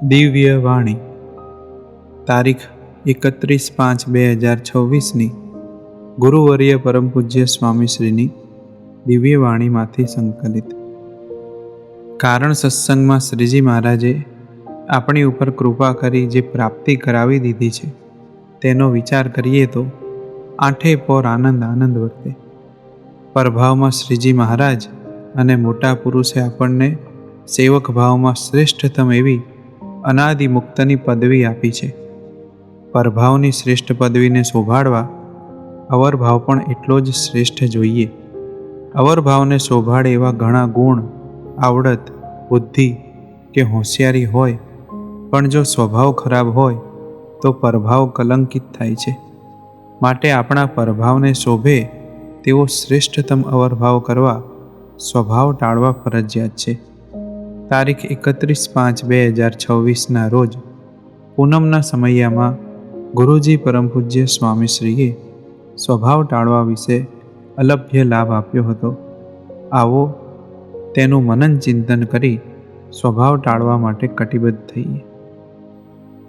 દિવ્ય વાણી તારીખ 31/5/2026ની ગુરુવર્ય પરમ પૂજ્ય સ્વામીશ્રીની દિવ્ય વાણીમાંથી સંકલિત. કારણ સત્સંગમાં શ્રીજી મહારાજે આપણી ઉપર કૃપા કરી જે પ્રાપ્તિ કરાવી દીધી છે તેનો વિચાર કરીએ તો આઠે પોર આનંદ વર્તે. પરભાવમાં શ્રીજી મહારાજ અને મોટા પુરુષે આપણને સેવક ભાવમાં શ્રેષ્ઠતમ એવી અનાદિ મુક્તની પદવી આપી છે. પરભાવની શ્રેષ્ઠ પદવીને શોભાડવા અવરભાવ પણ એટલો જ શ્રેષ્ઠ જોઈએ. અવરભાવને શોભાડે એવા ઘણા ગુણ, આવડત, બુદ્ધિ કે હોશિયારી હોય, પણ જો સ્વભાવ ખરાબ હોય તો પરભાવ કલંકિત થાય છે. માટે આપણા પરભાવને શોભે તેવો શ્રેષ્ઠતમ અવરભાવ કરવા સ્વભાવ ટાળવા ફરજિયાત છે. તારીખ 31/5/2026ના રોજ પૂનમના સમયમાં ગુરુજી પરમ પૂજ્ય સ્વામીશ્રીએ સ્વભાવ ટાળવા વિશે અલભ્ય લાભ આપ્યો હતો. આવો તેનું મનન ચિંતન કરી સ્વભાવ ટાળવા માટે કટિબદ્ધ થઈએ.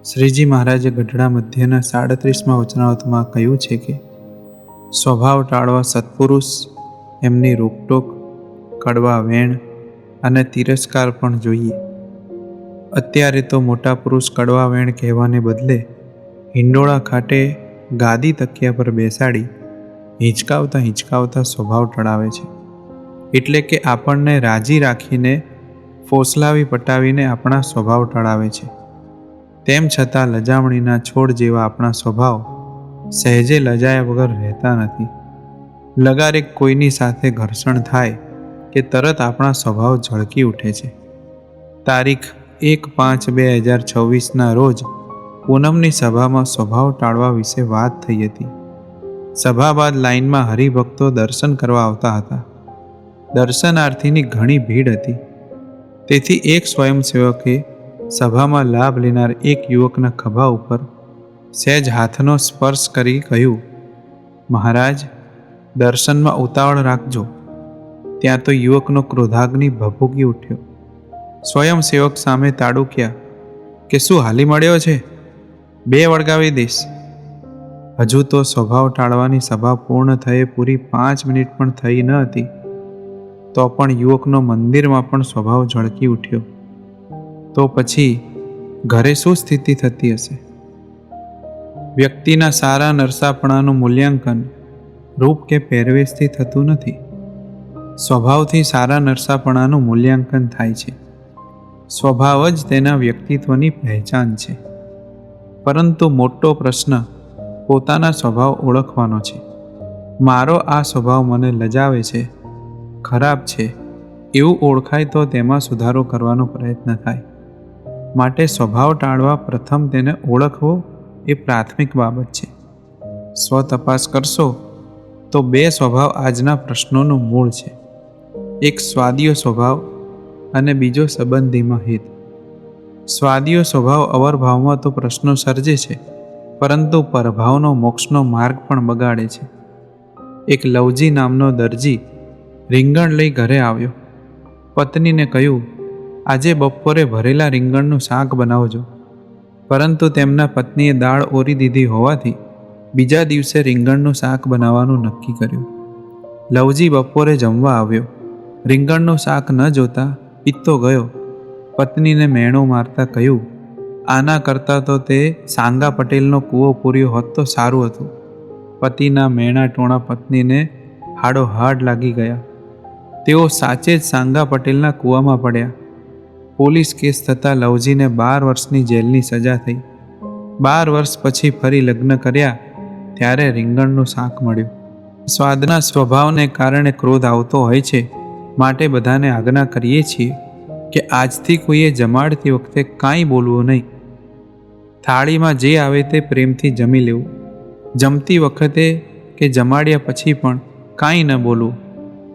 શ્રીજી મહારાજે ગઢડા મધ્યના 37મા વચનાવતમાં કહ્યું છે કે સ્વભાવ ટાળવા સત્પુરુષ, એમની રોકટોક, કડવા વેણ અને તિરસ્કાર પણ જોઈએ. અત્યારે તો મોટા પુરુષ કડવા વેણ કહેવાને બદલે હિંડોળા ખાટે ગાદી તકિયા પર બેસાડી હિંચકાવતા સ્વભાવ ટળાવે છે. એટલે કે આપણને રાજી રાખીને ફોસલાવી પટાવીને આપણા સ્વભાવ ટળાવે છે. તેમ છતાં લજામણીના છોડ જેવા આપણા સ્વભાવ સહેજે લજાયા વગર રહેતા નથી. લગારેક કોઈની સાથે ઘર્ષણ થાય કે તરત આપણા સ્વભાવ ઝળકી ઉઠે છે. તારીખ 1/5/2026ના રોજ પૂનમની સભામાં સ્વભાવ ટાળવા વિશે વાત થઈ હતી. સભા બાદ લાઈનમાં હરિભક્તો દર્શન કરવા આવતા હતા. દર્શનાર્થીની ઘણી ભીડ હતી. તેથી એક સ્વયંસેવકે સભામાં લાભ લેનાર એક યુવકના ખભા ઉપર સહેજ હાથનો સ્પર્શ કરી કહ્યું, મહારાજ, દર્શનમાં ઉતાવળ રાખજો. ત્યાં તો યુવકનો ક્રોધાગ્નિ ભભૂકી ઉઠ્યો. સ્વયંસેવક સામે તાડુક્યા કે શું હાલી મળ્યો છે? 2 વળગાવી દઈશ. હજુ તો સ્વભાવ ટાળવાની સભા પૂર્ણ થયે પૂરી 5 મિનિટ પણ થઈ ન હતી તો પણ યુવકનો મંદિરમાં પણ સ્વભાવ ઝળકી ઉઠ્યો. તો પછી ઘરે શું સ્થિતિ થતી હશે? વ્યક્તિના સારા નરસાપણાનું મૂલ્યાંકન રૂપ કે પહેરવેશથી થતું નથી. સ્વભાવથી સારા નરસાપણાનું મૂલ્યાંકન થાય છે. સ્વભાવ જ તેના વ્યક્તિત્વની પહેચાન છે. પરંતુ મોટો પ્રશ્ન પોતાના સ્વભાવ ઓળખવાનો છે. મારો આ સ્વભાવ મને લજાવે છે, ખરાબ છે એવું ઓળખાય તો તેમાં સુધારો કરવાનો પ્રયત્ન થાય. માટે સ્વભાવ ટાળવા પ્રથમ તેને ઓળખવો એ પ્રાથમિક બાબત છે. સ્વતપાસ કરશો તો 2 સ્વભાવ આજના પ્રશ્નોનું મૂળ છે. એક સ્વાદીય સ્વભાવ અને બીજો સંબંધીમાં હિત. સ્વાદીય સ્વભાવ અવરભાવમાં તો પ્રશ્નો સર્જે છે, પરંતુ પરભાવનો મોક્ષનો માર્ગ પણ બગાડે છે. એક લવજી નામનો દરજી રીંગણ લઈ ઘરે આવ્યો. પત્નીને કહ્યું, આજે બપોરે ભરેલા રીંગણનું શાક બનાવજો. પરંતુ તેમના પત્નીએ દાળ ઓરી દીધી હોવાથી બીજા દિવસે રીંગણનું શાક બનાવવાનું નક્કી કર્યું. લવજી બપોરે જમવા આવ્યો. રીંગણનું શાક ન જોતા પિત્તો ગયો. પત્નીને મેણું મારતા કહ્યું, આના કરતાં તો તે સાંગા પટેલનો કૂવો પૂર્યો હોત તો સારું હતું. પતિના મેણા ટોણા પત્નીને હાડોહાડ લાગી ગયા. તેઓ સાચે જ સાંગા પટેલના કૂવામાં પડ્યા. પોલીસ કેસ થતાં લવજીને 12 વર્ષની જેલની સજા થઈ. 12 વર્ષ પછી ફરી લગ્ન કર્યા ત્યારે રીંગણનું શાક મળ્યું. સ્વાદના સ્વભાવને કારણે ક્રોધ આવતો હોય છે. માટે બધાને આજ્ઞા કરીએ છીએ કે આજથી કોઈએ જમાડતી વખતે કાંઈ બોલવું નહીં. થાળીમાં જે આવે તે પ્રેમથી જમી લેવું. જમતી વખતે કે જમાડ્યા પછી પણ કાંઈ ન બોલવું,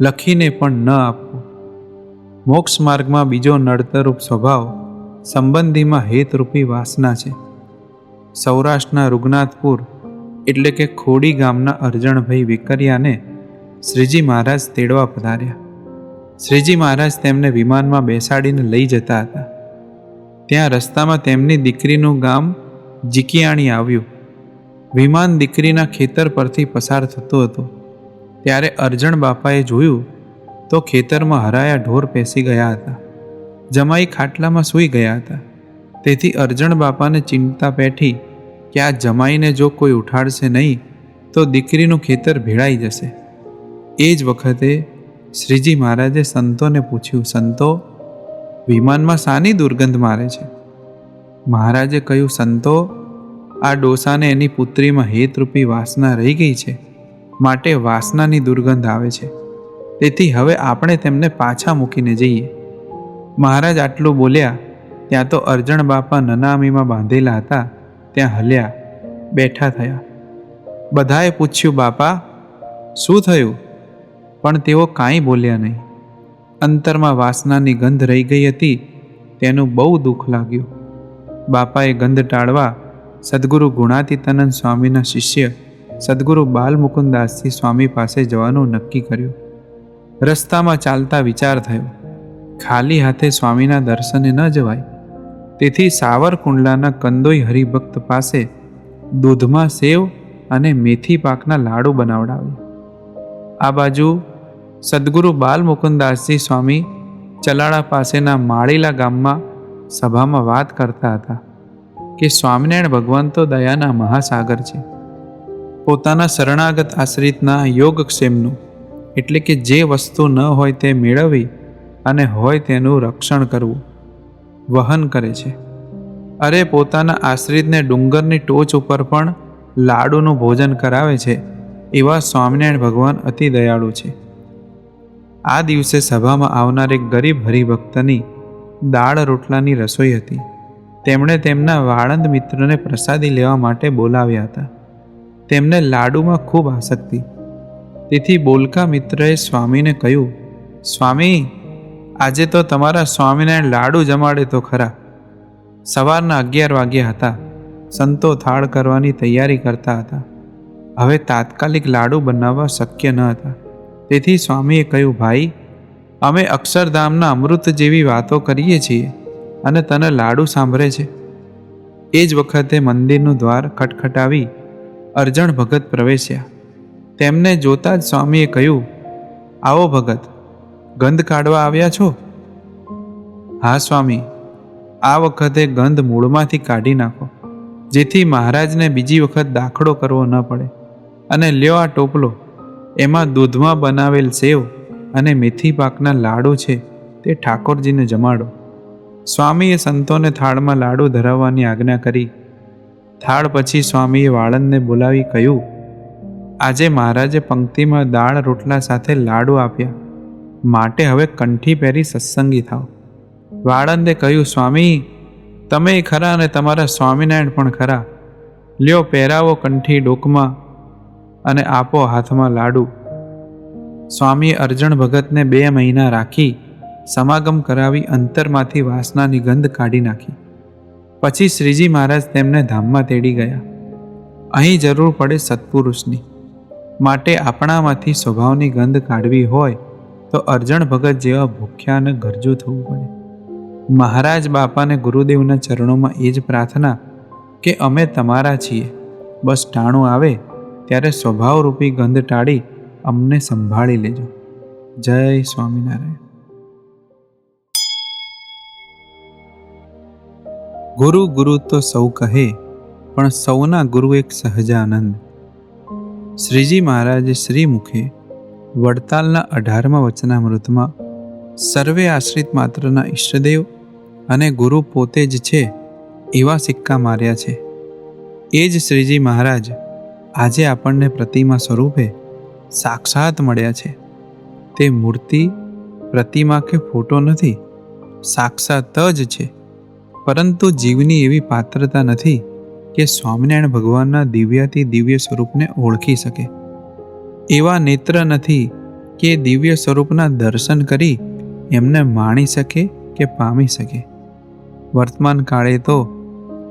લખીને પણ ન આપવું. મોક્ષ માર્ગમાં બીજો નડતરરૂપ સ્વભાવ સંબંધીમાં હેતરૂપી વાસના છે. સૌરાષ્ટ્રના રૂગનાથપુર એટલે કે ખોડી ગામના અરજણભાઈ વેકરિયાને શ્રીજી મહારાજ તેડવા પધાર્યા. શ્રીજી મહારાજ તેમને વિમાનમાં બેસાડીને લઈ જતા હતા. ત્યાં રસ્તામાં તેમની દીકરીનું ગામ જીકિયાણી આવ્યું. વિમાન દીકરીના ખેતર પરથી પસાર થતું હતું. ત્યારે અરજણ બાપાએ જોયું તો ખેતરમાં હરાયા ઢોર પેસી ગયા હતા. જમાઈ ખાટલામાં સૂઈ ગયા હતા. તેથી અરજણ બાપાને ચિંતા પેઠી કે આ જમાઈને જો કોઈ ઉઠાડશે નહીં તો દીકરીનું ખેતર ભેળાઈ જશે. એ જ વખતે શ્રીજી મહારાજે સંતોને પૂછ્યું, સંતો, વિમાનમાં શાની દુર્ગંધ મારે છે? મહારાજે કહ્યું, સંતો, આ ડોસાને એની પુત્રીમાં હેતરૂપી વાસના રહી ગઈ છે, માટે વાસનાની દુર્ગંધ આવે છે. તેથી હવે આપણે તેમને પાછા મૂકીને જઈએ. મહારાજ આટલું બોલ્યા ત્યાં તો અરજણ બાપા નનામીમાં બાંધેલા હતા ત્યાં હલ્યા, બેઠા થયા. બધાએ પૂછ્યું, બાપા શું થયું? પણ તેઓ કાંઈ બોલ્યા નહીં. અંતરમાં વાસનાની ગંધ રહી ગઈ હતી તેનું બહુ દુઃખ લાગ્યું. બાપાએ ગંધ ટાળવા સદ્ગુરુ ગુણાતીતાનંદ સ્વામીના શિષ્ય સદ્ગુરુ બાલમુકુદાસજી સ્વામી પાસે જવાનું નક્કી કર્યું. રસ્તામાં ચાલતા વિચાર થયો, ખાલી હાથે સ્વામીના દર્શને ન જવાય. તેથી સાવરકુંડલાના કંદોઈ હરિભક્ત પાસે દૂધમાં સેવ અને મેથી પાકના લાડુ બનાવડાવ્યા. આ બાજુ સદ્ગુરુ બાલમુકુદાસજી સ્વામી ચલાળા પાસેના માળીલા ગામમાં સભામાં વાત કરતા હતા કે સ્વામિનારાયણ ભગવાન તો દયાના મહાસાગર છે. પોતાના શરણાગત આશ્રિતના યોગક્ષેમનું એટલે કે જે વસ્તુ ન હોય તે મેળવી અને હોય તેનું રક્ષણ કરવું વહન કરે છે. અરે પોતાના આશ્રિતને ડુંગરની ટોચ ઉપર પણ લાડુનું ભોજન કરાવે છે. એવા સ્વામિનારાયણ ભગવાન અતિ દયાળુ છે. આ દિવસે સભામાં આવનાર એક ગરીબ હરિભક્તની દાળ રોટલાની રસોઈ હતી. તેમણે તેમના વાળંદ મિત્રને પ્રસાદી લેવા માટે બોલાવ્યા હતા. તેમને લાડુમાં ખૂબ આસક્તિ. તેથી બોલકા મિત્રએ સ્વામીને કહ્યું, સ્વામી, આજે તો તમારા સ્વામિનારાયણ લાડુ જમાડે તો ખરા. સવારના 11 વાગ્યા હતા. સંતો થાળ કરવાની તૈયારી કરતા હતા. હવે તાત્કાલિક લાડુ બનાવવા શક્ય ન હતા. તેથી સ્વામીએ કહ્યું, ભાઈ, અમે અક્ષરધામના અમૃત જેવી વાતો કરીએ છીએ અને તને લાડુ સાંભળે છે. એ જ વખતે મંદિરનું દ્વાર ખટખટાવી અરજણ ભગત પ્રવેશ્યા. તેમને જોતા જ સ્વામીએ કહ્યું, આવો ભગત, ગંધ કાઢવા આવ્યા છો? હા સ્વામી, આ વખતે ગંધ મૂળમાંથી કાઢી નાખો, જેથી મહારાજને બીજી વખત દાખલો કરવો ન પડે. અને લ્યો આ ટોપલો, એમાં દૂધમાં બનાવેલ સેવ અને મેથી પાકના લાડુ છે, તે ઠાકોરજીને જમાડો. સ્વામીએ સંતોને થાળમાં લાડુ ધરાવવાની આજ્ઞા કરી. થાળ પછી સ્વામીએ વાળંદને બોલાવી કહ્યું, આજે મહારાજે પંક્તિમાં દાળ રોટલા સાથે લાડુ આપ્યા, માટે હવે કંઠી પહેરી સત્સંગી થાવ. વાળંદે કહ્યું, સ્વામી, તમે ખરા અને તમારા સ્વામિનારાયણ પણ ખરા. લ્યો પહેરાવો કંઠી ડોકમાં અને આપો હાથમાં લાડુ. સ્વામીએ અરજણ ભગતને 2 મહિના રાખી સમાગમ કરાવી અંતરમાંથી વાસનાની ગંધ કાઢી નાખી. પછી શ્રીજી મહારાજ તેમને ધામમાં તેડી ગયા. અહીં જરૂર પડે સત્પુરુષની. માટે આપણામાંથી સ્વભાવની ગંધ કાઢવી હોય તો અરજણ ભગત જેવા ભૂખ્યા અને ગરજુ થવું પડે. મહારાજ બાપાને ગુરુદેવના ચરણોમાં એ જ પ્રાર્થના કે અમે તમારા છીએ, બસ ટાણું આવે ત્યારે સ્વભાવરૂપી ગંધ ટાળી અમને સંભાળી લેજો. જય સ્વામિનારાયણ. ગુરુ ગુરુ તો સૌ કહે, પણ સૌના ગુરુ એક સહજાનંદ. શ્રીજી મહારાજે શ્રી મુખે વડતાલના 18મા વચનામૃતમાં સર્વે આશ્રિત માત્રના ઈષ્ટદેવ અને ગુરુ પોતે જ છે એવા સિક્કા માર્યા છે. એ જ શ્રીજી મહારાજ આજે આપણને પ્રતિમા સ્વરૂપે સાક્ષાત મળ્યા છે. તે મૂર્તિ, પ્રતિમા કે ફોટો નથી, સાક્ષાત જ છે. પરંતુ જીવની એવી પાત્રતા નથી કે સ્વામિનારાયણ ભગવાનના દિવ્યાતિ દિવ્ય સ્વરૂપને ઓળખી શકે. એવા નેત્ર નથી કે દિવ્ય સ્વરૂપના દર્શન કરી એમને માણી શકે કે પામી શકે. વર્તમાન કાળે તો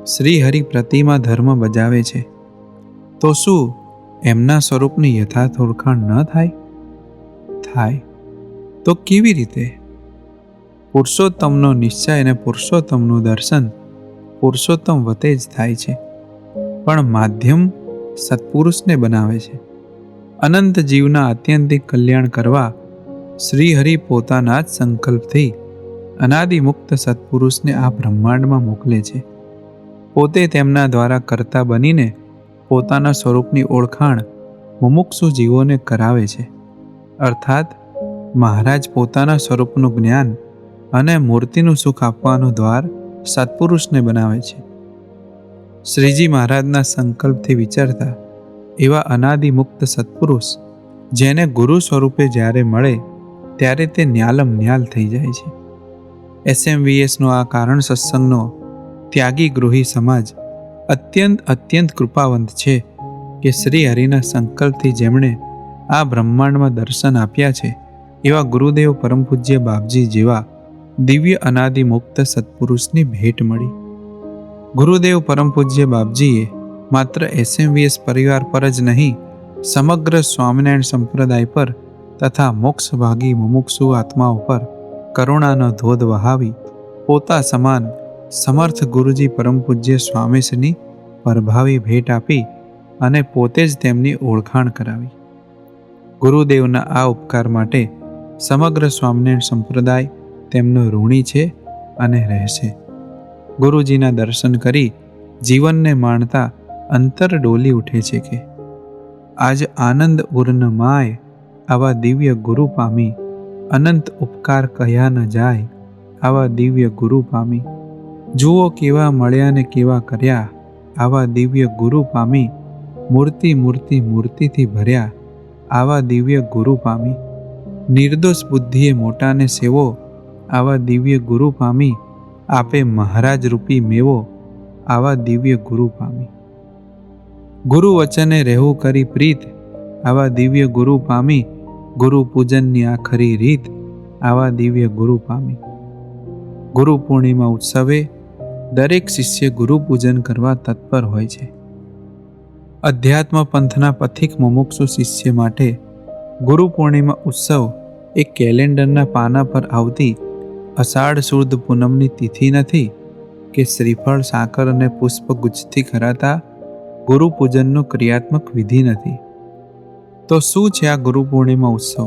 શ્રીહરિ પ્રતિમા ધર્મ બજાવે છે, તો શું એમના સ્વરૂપની યથાર્થ ઓળખાણ ન થાય? થાય તો કેવી રીતે? પુરુષોત્તમનો નિશ્ચય અને પુરુષોત્તમનું દર્શન પુરુષોત્તમ વતે જ થાય છે, પણ માધ્યમ સત્પુરુષને બનાવે છે. અનંત જીવના આત્યંતિક કલ્યાણ કરવા શ્રીહરિ પોતાના જ સંકલ્પથી અનાદિમુક્ત સત્પુરુષને આ બ્રહ્માંડમાં મોકલે છે. પોતે તેમના દ્વારા કર્તા બનીને પોતાના સ્વરૂપની ઓળખાણ મુમુક્ષુ જીવોને કરાવે છે. અર્થાત મહારાજ પોતાના સ્વરૂપનું જ્ઞાન અને મૂર્તિનું સુખ આપવાનું દ્વાર સત્પુરુષને બનાવે છે. શ્રીજી મહારાજના સંકલ્પથી વિચારતા એવા અનાદિમુક્ત સત્પુરુષ જેને ગુરુ સ્વરૂપે જ્યારે મળે ત્યારે તે ન્યાલમ ન્યાલ થઈ જાય છે. SMVSનો આ કારણ સત્સંગનો ત્યાગી ગૃહી સમાજ અત્યંત કૃપાવંત છે કે શ્રી હરિના સંકલ્પથી જેમણે આ બ્રહ્માંડમાં દર્શન આપ્યા છે એવા ગુરુદેવ પરમ પૂજ્ય બાપજી જેવા દિવ્ય અનાદિમુક્ત સત્પુરુષની ભેટ મળી. ગુરુદેવ પરમ પૂજ્ય બાપજીએ માત્ર SMVS પરિવાર પર જ નહીં, સમગ્ર સ્વામિનારાયણ સંપ્રદાય પર તથા મોક્ષભાગી મુમુક્ષુ આત્માઓ પર કરુણાનો ધોધ વહાવી પોતા સમાન સમર્થ ગુરુજી પરમ પૂજ્ય સ્વામીશ્રીની પ્રભાવી ભેટ આપી અને પોતે જ તેમની ઓળખાણ કરાવી. ગુરુદેવના આ ઉપકાર માટે સમગ્ર સ્વામિનારાયણ સંપ્રદાય તેમનો ઋણી છે અને રહેશે. ગુરુજીના દર્શન કરી જીવનને માણતા અંતર ડોલી ઉઠે છે કે આજ આનંદ ઉર્ન માય આવા દિવ્ય ગુરુ પામી, અનંત ઉપકાર કહ્યા ન જાય આવા દિવ્ય ગુરુ પામી. જુઓ કેવા મળ્યા ને કેવા કર્યા આવા દિવ્ય ગુરુ પામી. મૂર્તિથી ભર્યા આવા દિવ્ય ગુરુ પામી. નિર્દોષ બુદ્ધિએ મોટાને સેવો આવા દિવ્ય ગુરુ પામી. આપે મહારાજ રૂપી મેવો આવા દિવ્ય ગુરુ પામી. ગુરુ વચને રહેવું કરી પ્રીત આવા દિવ્ય ગુરુ પામી. ગુરુ પૂજનની આખરી રીત આવા દિવ્ય ગુરુ પામી. ગુરુ પૂર્ણિમા ઉત્સવે દરેક શિષ્ય ગુરુ પૂજન કરવા તત્પર હોય છે. અધ્યાત્મ પંથના પથિક મુમુક્ષુ શિષ્ય માટે ગુરુ પૂર્ણિમા ઉત્સવ એક કેલેન્ડરના પાના પર આવતી અષાઢ શુદ્ધ પૂનમની તિથિ નથી કે શ્રીફળ સાકર અને પુષ્પગુચ્છથી કરાતા ગુરુ પૂજનનો ક્રિયાત્મક વિધિ નથી. તો શું છે આ ગુરુ પૂર્ણિમા ઉત્સવ?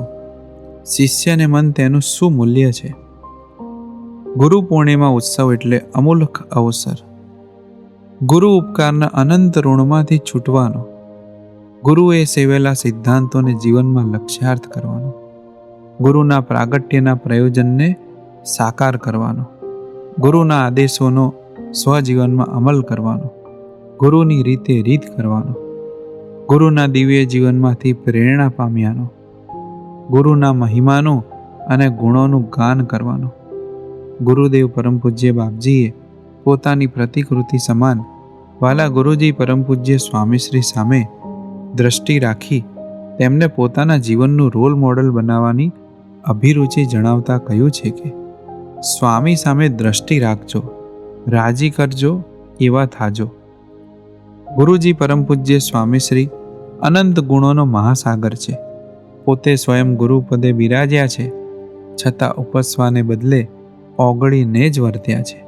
શિષ્યને મન તેનું શું મૂલ્ય છે? ગુરુ પૂર્ણિમા ઉત્સવ એટલે અમૂલ્ય અવસર. ગુરુ ઉપકારના અનંત ઋણમાંથી છૂટવાનો, ગુરુએ સેવેલા સિદ્ધાંતોને જીવનમાં લક્ષ્યાર્થ કરવાનો, ગુરુના પ્રાગટ્યના પ્રયોજનને સાકાર કરવાનો, ગુરુના આદેશોનો સ્વજીવનમાં અમલ કરવાનો, ગુરુની રીત કરવાનો, ગુરુના દિવ્ય જીવનમાંથી પ્રેરણા પામ્યાનો, ગુરુના મહિમાનું અને ગુણોનું ગાન કરવાનું. ગુરુદેવ પરમ પૂજ્ય બાપજીએ પોતાની પ્રતિકૃતિ સમાન વાલા ગુરુજી પરમ પૂજ્ય સ્વામીશ્રી સામે દ્રષ્ટિ રાખી તેમને પોતાના જીવનનું રોલ મોડલ બનાવવાની અભિરુચિ જણાવતા કહ્યું છે કે સ્વામી સામે દ્રષ્ટિ રાખજો, રાજી કરજો, એવા થાજો. ગુરુજી પરમ પૂજ્ય સ્વામીશ્રી અનંત ગુણોનો મહાસાગર છે. પોતે સ્વયં ગુરુપદે બિરાજ્યા છે, છતાં ઉપસવાને બદલે ઓગળીને જ વર્ત્યા છે.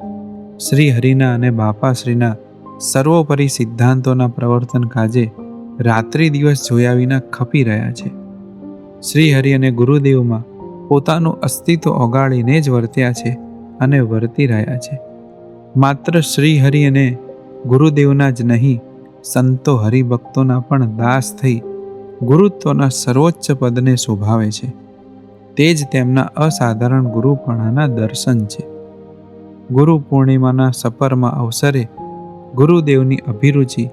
શ્રી હરિના અને બાપાશ્રીના સર્વોપરી સિદ્ધાંતોના પ્રવર્તન કાજે રાત્રિ દિવસ જોયા વિના ખપી રહ્યા છે. શ્રી હરિ અને ગુરુદેવમાં પોતાનું અસ્તિત્વ ઓગાળીને જ વર્ત્યા છે અને વર્તી રહ્યા છે. માત્ર શ્રી હરિ અને ગુરુદેવના જ નહીં, સંતો હરિભક્તોના પણ દાસ થઈ ગુરુત્વના સર્વોચ્ચ પદને શોભાવે છે. તે જ તેમના અસાધારણ ગુરુપણાના દર્શન છે. ગુરુ પૂર્ણિમાના સપરમાં અવસરે ગુરુદેવની અભિરુચિ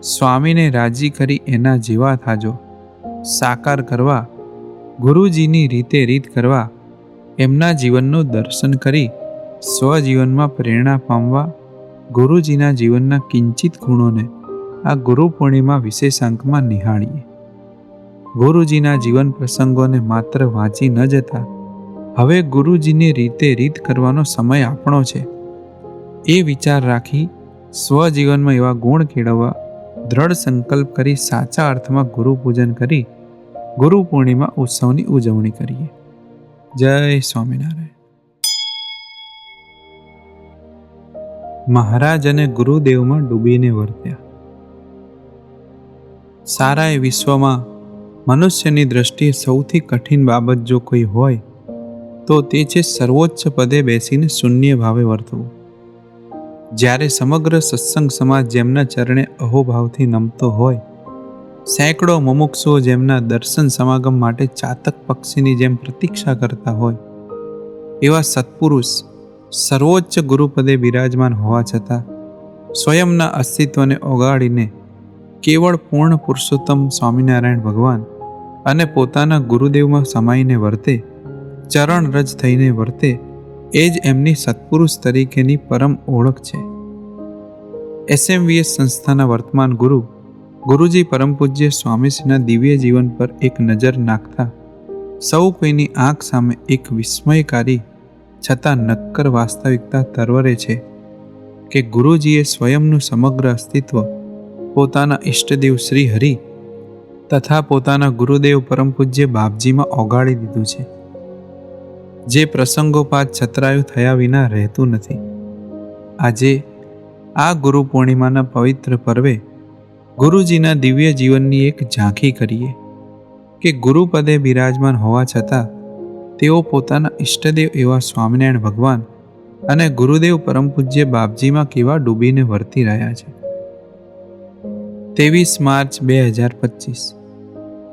સ્વામીને રાજી કરી એના જેવા થાજો, સાકાર કરવા, ગુરુજીની રીત કરવા, એમના જીવનનું દર્શન કરી સ્વજીવનમાં પ્રેરણા પામવા, ગુરુજીના જીવનના કિંચિત ગુણોને આ ગુરુ પૂર્ણિમા વિશેષાંકમાં નિહાળીએ. ગુરુજીના જીવન પ્રસંગોને માત્ર વાંચી ન જતા હવે ગુરુજીની રીત કરવાનો સમય આપણો છે એ વિચાર રાખી સ્વજીવનમાં એવા ગુણ કેળવવા દ્રઢ સંકલ્પ કરી સાચા અર્થમાં ગુરુ પૂજન કરી ગુરુ પૂર્ણિમા ઉત્સવની ઉજવણી કરીએ. જય સ્વામિનારાયણ. મહારાજ અને ગુરુદેવમાં ડૂબીને વર્ત્યા. સારા એ વિશ્વમાં મનુષ્યની દ્રષ્ટિએ સૌથી કઠિન બાબત જો કોઈ હોય તો તે છે સર્વોચ્ચ પદે બેસીને શૂન્ય ભાવે વર્તવું. જ્યારે સમગ્ર સત્સંગ સમાજ જેમના ચરણે અહોભાવથી નમતો હોય, સેંકડો મુમુક્ષુઓ જેમના દર્શન સમાગમ માટે ચાતક પક્ષીની જેમ પ્રતીક્ષા કરતા હોય, એવા સત્પુરુષ સર્વોચ્ચ ગુરુપદે બિરાજમાન હોવા છતાં સ્વયંના અસ્તિત્વને ઓગાળીને કેવળ પૂર્ણ પુરુષોત્તમ સ્વામિનારાયણ ભગવાન અને પોતાના ગુરુદેવમાં સમાઈને વર્તે, ચરણ રજ થઈને વર્તે, એ જ એમની સત્પુરુષ તરીકેની પરમ ઓળખ છે. SMVS સંસ્થાના વર્તમાન ગુરુ ગુરુજી પરમ પૂજ્ય સ્વામીશ્રીના દિવ્ય જીવન પર એક નજર નાખતા સૌ કોઈની આંખ સામે એક વિસ્મયકારી છતાં નક્કર વાસ્તવિકતા તરવરે છે કે ગુરુજીએ સ્વયંનું સમગ્ર અસ્તિત્વ પોતાના ઈષ્ટદેવ શ્રી હરિ તથા પોતાના ગુરુદેવ પરમ પૂજ્ય બાપજીમાં ઓગાળી દીધું છે, જે પ્રસંગોપાત છતરાયું થયા વિના રહેતું નથી. આજે આ ગુરુ પૂર્ણિમાના પવિત્ર પર્વે ગુરુજીના દિવ્ય જીવનની એક ઝાંખી કરીએ કે ગુરુપદે બિરાજમાન હોવા છતાં તેઓ પોતાના ઈષ્ટદેવ એવા સ્વામિનારાયણ ભગવાન અને ગુરુદેવ પરમ પૂજ્ય બાપજીમાં કેવા ડૂબીને વર્તી રહ્યા છે. 23 માર્ચ 2025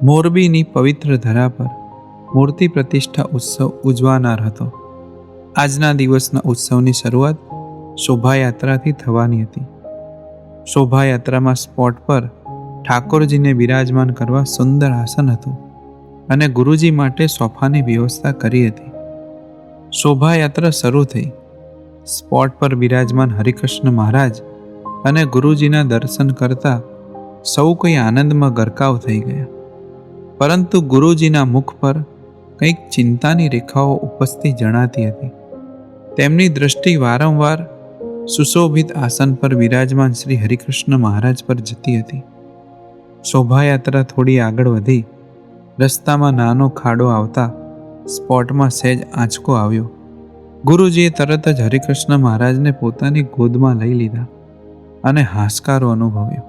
મોરબીની પવિત્ર ધરા પર મૂર્તિ પ્રતિષ્ઠા ઉત્સવ ઉજવાનાર હતો. આજના દિવસના ઉત્સવની શરૂઆત શોભાયાત્રાથી થવાની હતી. શોભાયાત્રામાં સ્પોટ પર ઠાકોરજીને બિરાજમાન કરવા સુંદર આસન હતું અને ગુરુજી માટે સોફાની વ્યવસ્થા કરી હતી. શોભાયાત્રા શરૂ થઈ. સ્પોટ પર બિરાજમાન હરિકૃષ્ણ મહારાજ અને ગુરુજીના દર્શન કરતા સૌ કોઈ આનંદમાં ગરકાવ થઈ ગયા. પરંતુ ગુરુજીના મુખ પર કંઈક ચિંતાની રેખાઓ ઉપસ્થિત જણાતી હતી. તેમની દ્રષ્ટિ વારંવાર સુશોભિત આસન પર બિરાજમાન શ્રી હરિકૃષ્ણ મહારાજ પર જતી હતી. શોભાયાત્રા થોડી આગળ વધી રસ્તામાં નાનો ખાડો આવતા સ્પોટમાં સહેજ આંચકો આવ્યો. ગુરુજીએ તરત જ હરિકૃષ્ણ મહારાજને પોતાની ગોદમાં લઈ લીધા અને હાશકારો અનુભવ્યો.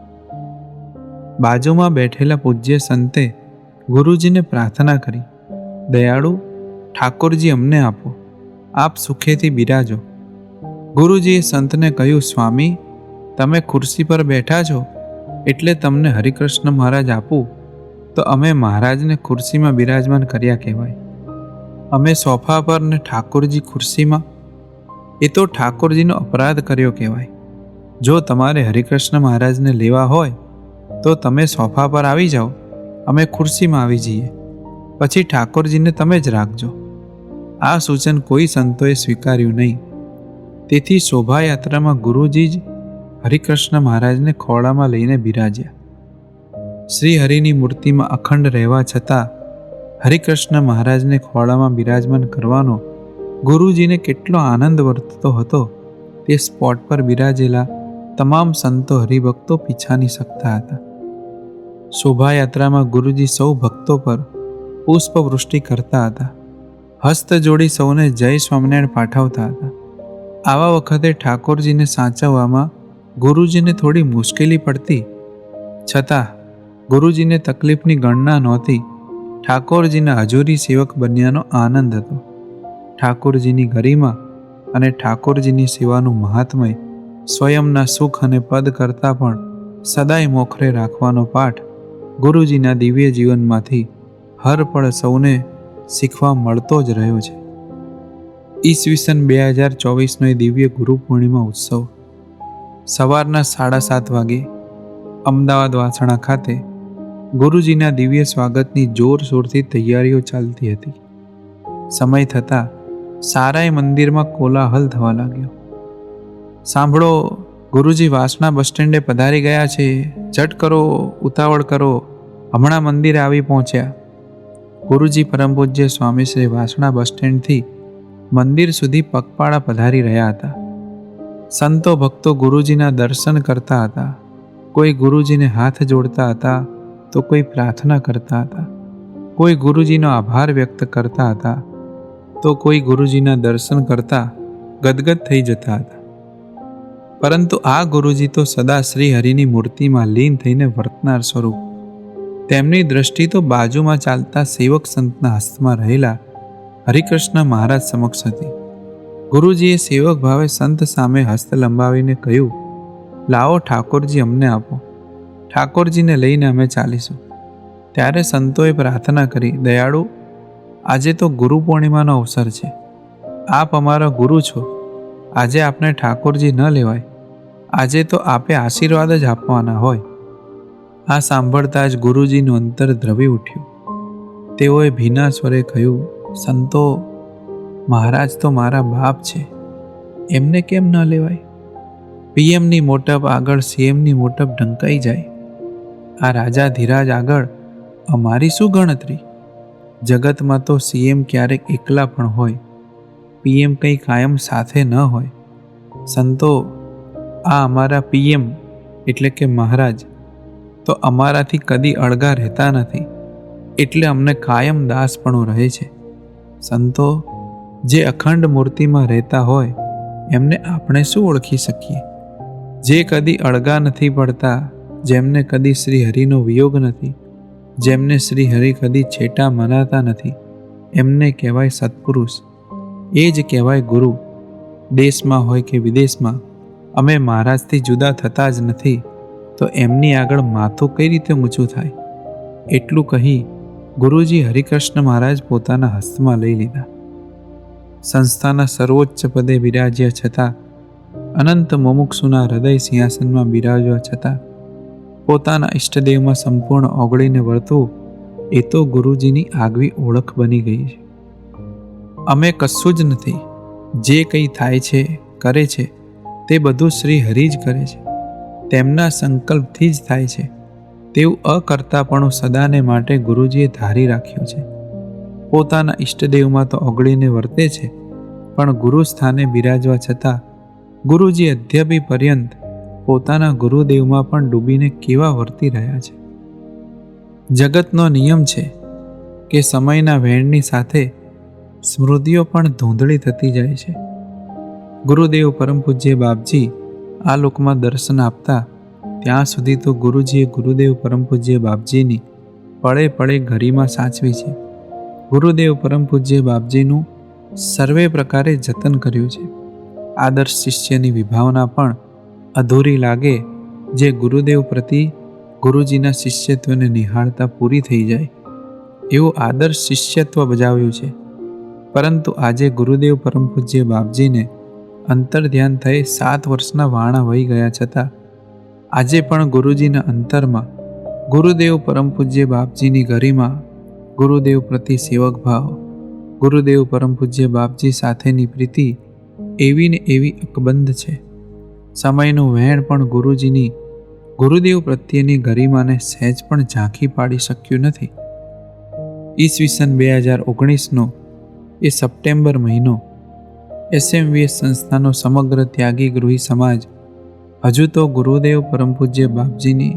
બાજુમાં બેઠેલા પૂજ્ય સંતે ગુરુજીને પ્રાર્થના કરી, દયાળુ ઠાકોરજી અમને આપો, આપ સુખેથી બિરાજો. ગુરુજીએ સંતને કહ્યું, સ્વામી તમે ખુરશી પર બેઠા છો એટલે તમને હરિકૃષ્ણ મહારાજ આપું તો અમે મહારાજને ખુરશીમાં બિરાજમાન કર્યા કહેવાય. અમે સોફા પર ને ઠાકોરજી ખુરશીમાં, એ તો ઠાકોરજીનો અપરાધ કર્યો કહેવાય. જો તમારે હરિકૃષ્ણ મહારાજને લેવા હોય તો તમે સોફા પર આવી જાઓ, અમે ખુરશીમાં આવી જઈએ, પછી ઠાકોરજીને તમે જ રાખજો. આ સૂચન કોઈ સંતોએ સ્વીકાર્યું નહીં. તેથી શોભાયાત્રામાં ગુરુજી જ હરિકૃષ્ણ મહારાજને ખોળામાં લઈને બિરાજ્યા. શ્રી હરિની મૂર્તિમાં અખંડ રહેવા છતાં હરિકૃષ્ણ મહારાજને ખોળામાં બિરાજમાન કરવાનો ગુરુજીને કેટલો આનંદ વર્તતો હતો તે સ્પોટ પર બિરાજેલા તમામ સંતો હરિભક્તો પીછાની શકતા હતા. શોભાયાત્રામાં ગુરુજી સૌ ભક્તો પર પુષ્પવૃષ્ટિ કરતા હતા. હસ્ત જોડી સૌને જય સ્વામિનારાયણ પાઠવતા હતા. આવા વખતે ઠાકોરજીને સાચવવામાં ગુરુજીને થોડી મુશ્કેલી પડતી, છતાં ગુરુજીને તકલીફની ગણના નહોતી. ઠાકોરજીના હજુરી સેવક બન્યાનો આનંદ હતો. ઠાકોરજીની ગરિમા અને ઠાકોરજીની સેવાનું મહાત્મય સ્વયંના સુખ અને પદ કરતાં પણ સદાય મોખરે રાખવાનો પાઠ ગુરુજીના દિવ્ય જીવનમાંથી હર પળ સૌને શીખવા મળતો જ રહ્યો છે. ઈસવીસન 2024નો એ દિવ્ય ગુરુ પૂર્ણિમા ઉત્સવ સવારના 7:30 વાગે અમદાવાદ વાસણા ખાતે ગુરુજીના દિવ્ય સ્વાગતની જોરશોરથી તૈયારીઓ ચાલતી હતી. સમય થતાં સારાય મંદિરમાં કોલાહલ થવા લાગ્યો. સાંભળો, ગુરુજી વાસણા બસ સ્ટેન્ડે પધારી ગયા છે, ઝટ કરો, ઉતાવળ કરો, હમણાં મંદિરે આવી પહોંચ્યા. ગુરુજી પરમ પૂજ્ય સ્વામીશ્રી વાસણા બસ સ્ટેન્ડથી મંદિર સુધી પગપાળા પધારી રહ્યા હતા. સંતો ભક્તો ગુરુજીના દર્શન કરતા હતા. કોઈ ગુરુજીને હાથ જોડતા હતા તો કોઈ પ્રાર્થના કરતા હતા. કોઈ ગુરુજીનો આભાર વ્યક્ત કરતા હતા તો કોઈ ગુરુજીના દર્શન કરતા ગદગદ થઈ જતા હતા. પરંતુ આ ગુરુજી તો સદા શ્રી હરિની મૂર્તિમાં લીન થઈને વર્તનાર સ્વરૂપ. તેમની દ્રષ્ટિ તો બાજુમાં ચાલતા સેવક સંતના હસ્તમાં રહેલા હરિકૃષ્ણ મહારાજ સમક્ષ હતી. ગુરુજીએ સેવક ભાવે સંત સામે હસ્ત લંબાવીને કહ્યું, લાવો ઠાકોરજી અમને આપો. ઠાકોરજીને લઈને અમે ચાલીશું. ત્યારે સંતોએ પ્રાર્થના કરી, દયાળુ, આજે તો ગુરુ પૂર્ણિમાનો અવસર છે. આપ અમારા ગુરુ છો. આજે આપને ઠાકોરજી ન લેવાય. આજે તો આપે આશીર્વાદ જ આપવાના હોય. આ સાંભળતા જ ગુરુજીનું અંતર દ્રવી ઉઠ્યું. તેઓએ ભીના સ્વરે કહ્યું, સંતો, મહારાજ તો મારા બાપ છે, એમને કેમ ન લેવાય? પીએમની મોટપ આગળ સીએમની મોટપ ઢંકાઈ જાય. આ રાજા ધીરાજ આગળ અમારી શું ગણતરી? જગતમાં તો સીએમ ક્યારેક એકલા પણ હોય, પીએમ કંઈ કાયમ સાથે ન હોય. સંતો, આ અમારા પીએમ એટલે કે મહારાજ તો અમારાથી કદી અળગા રહેતા નથી, એટલે અમને કાયમ દાસપણું રહે છે. સંતો, જે અખંડ મૂર્તિમાં રહેતા હોય એમને આપણે શું ઓળખી શકીએ? જે કદી અળગા નથી પડતા, જેમને કદી શ્રી હરિનો વિયોગ નથી, જેમને શ્રી હરિ કદી છેટા મનાતા નથી, એમને કહેવાય સત્પુરુષ. એ જ કહેવાય ગુરુ. દેશમાં હોય કે વિદેશમાં અમે મહારાજથી જુદા થતા જ નથી, તો એમની આગળ માથું કઈ રીતે ઊંચું થાય? એટલું કહી ગુરુજી હરિકૃષ્ણ મહારાજ પોતાના હસ્તમાં લઈ લીધા. સંસ્થાના સર્વોચ્ચ પદે બિરાજ્યા છતાં, અનંત મુમુક્ષુના હૃદય સિંહાસનમાં બિરાજવા છતાં પોતાના ઈષ્ટદેવમાં સંપૂર્ણ ઓગળીને વર્તવું એ તો ગુરુજીની આગવી ઓળખ બની ગઈ છે. અમે કશું જ નથી. જે કંઈ થાય છે, કરે છે, તે બધું શ્રી હરિ જ કરે છે. તેમના સંકલ્પથી જ થાય છે. તેવું અકર્તાપણું સદાને માટે ગુરુજીએ ધારી રાખ્યું છે. પોતાના ઈષ્ટદેવમાં તો ઓગળીને વર્તે છે, પણ ગુરુ સ્થાને બિરાજવા છતાં ગુરુજી અદ્યાપી પર્યંત પોતાના ગુરુદેવમાં પણ ડૂબીને કેવા વર્તી રહ્યા છે. જગતનો નિયમ છે કે સમયના વહેણની સાથે સ્મૃતિઓ પણ ધૂંધળી થતી જાય છે. ગુરુદેવ પરમ પૂજ્ય બાપજી આ લોકમાં દર્શન આપતા ત્યાં સુધી તો ગુરુજીએ ગુરુદેવ પરમ પૂજ્ય બાપજીની પળે પળે ગરિમા સાચવી છે. ગુરુદેવ પરમ પૂજ્ય બાપજીનું સર્વે પ્રકારે જતન કર્યું છે. આદર્શ શિષ્યની વિભાવના પણ અધૂરી લાગે, જે ગુરુદેવ પ્રતિ ગુરુજીના શિષ્યત્વને નિહાળતા પૂરી થઈ જાય, એવું આદર્શ શિષ્યત્વ બજાવ્યું છે. પરંતુ આજે ગુરુદેવ પરમ પૂજ્ય બાપજીને અંતર ધ્યાન થઈ 7 વર્ષના વાણા વહી ગયા છતાં આજે પણ ગુરુજીના અંતરમાં ગુરુદેવ પરમ પૂજ્ય બાપજીની ગરિમા, ગુરુદેવ પ્રતિ સેવક ભાવ, ગુરુદેવ પરમ પૂજ્ય બાપજી સાથેની પ્રીતિ એવી ને એવી અકબંધ છે. સમયનું વહેણ પણ ગુરુજીની ગુરુદેવ પ્રત્યેની ગરિમાને સહેજ પણ ઝાંખી પાડી શક્યું નથી. ઈસવીસન 2019નો એ સપ્ટેમ્બર મહિનો SMVS સંસ્થાનો સમગ્ર ત્યાગી ગૃહી સમાજ હજુ તો ગુરુદેવ પરમ પૂજ્ય બાપજીની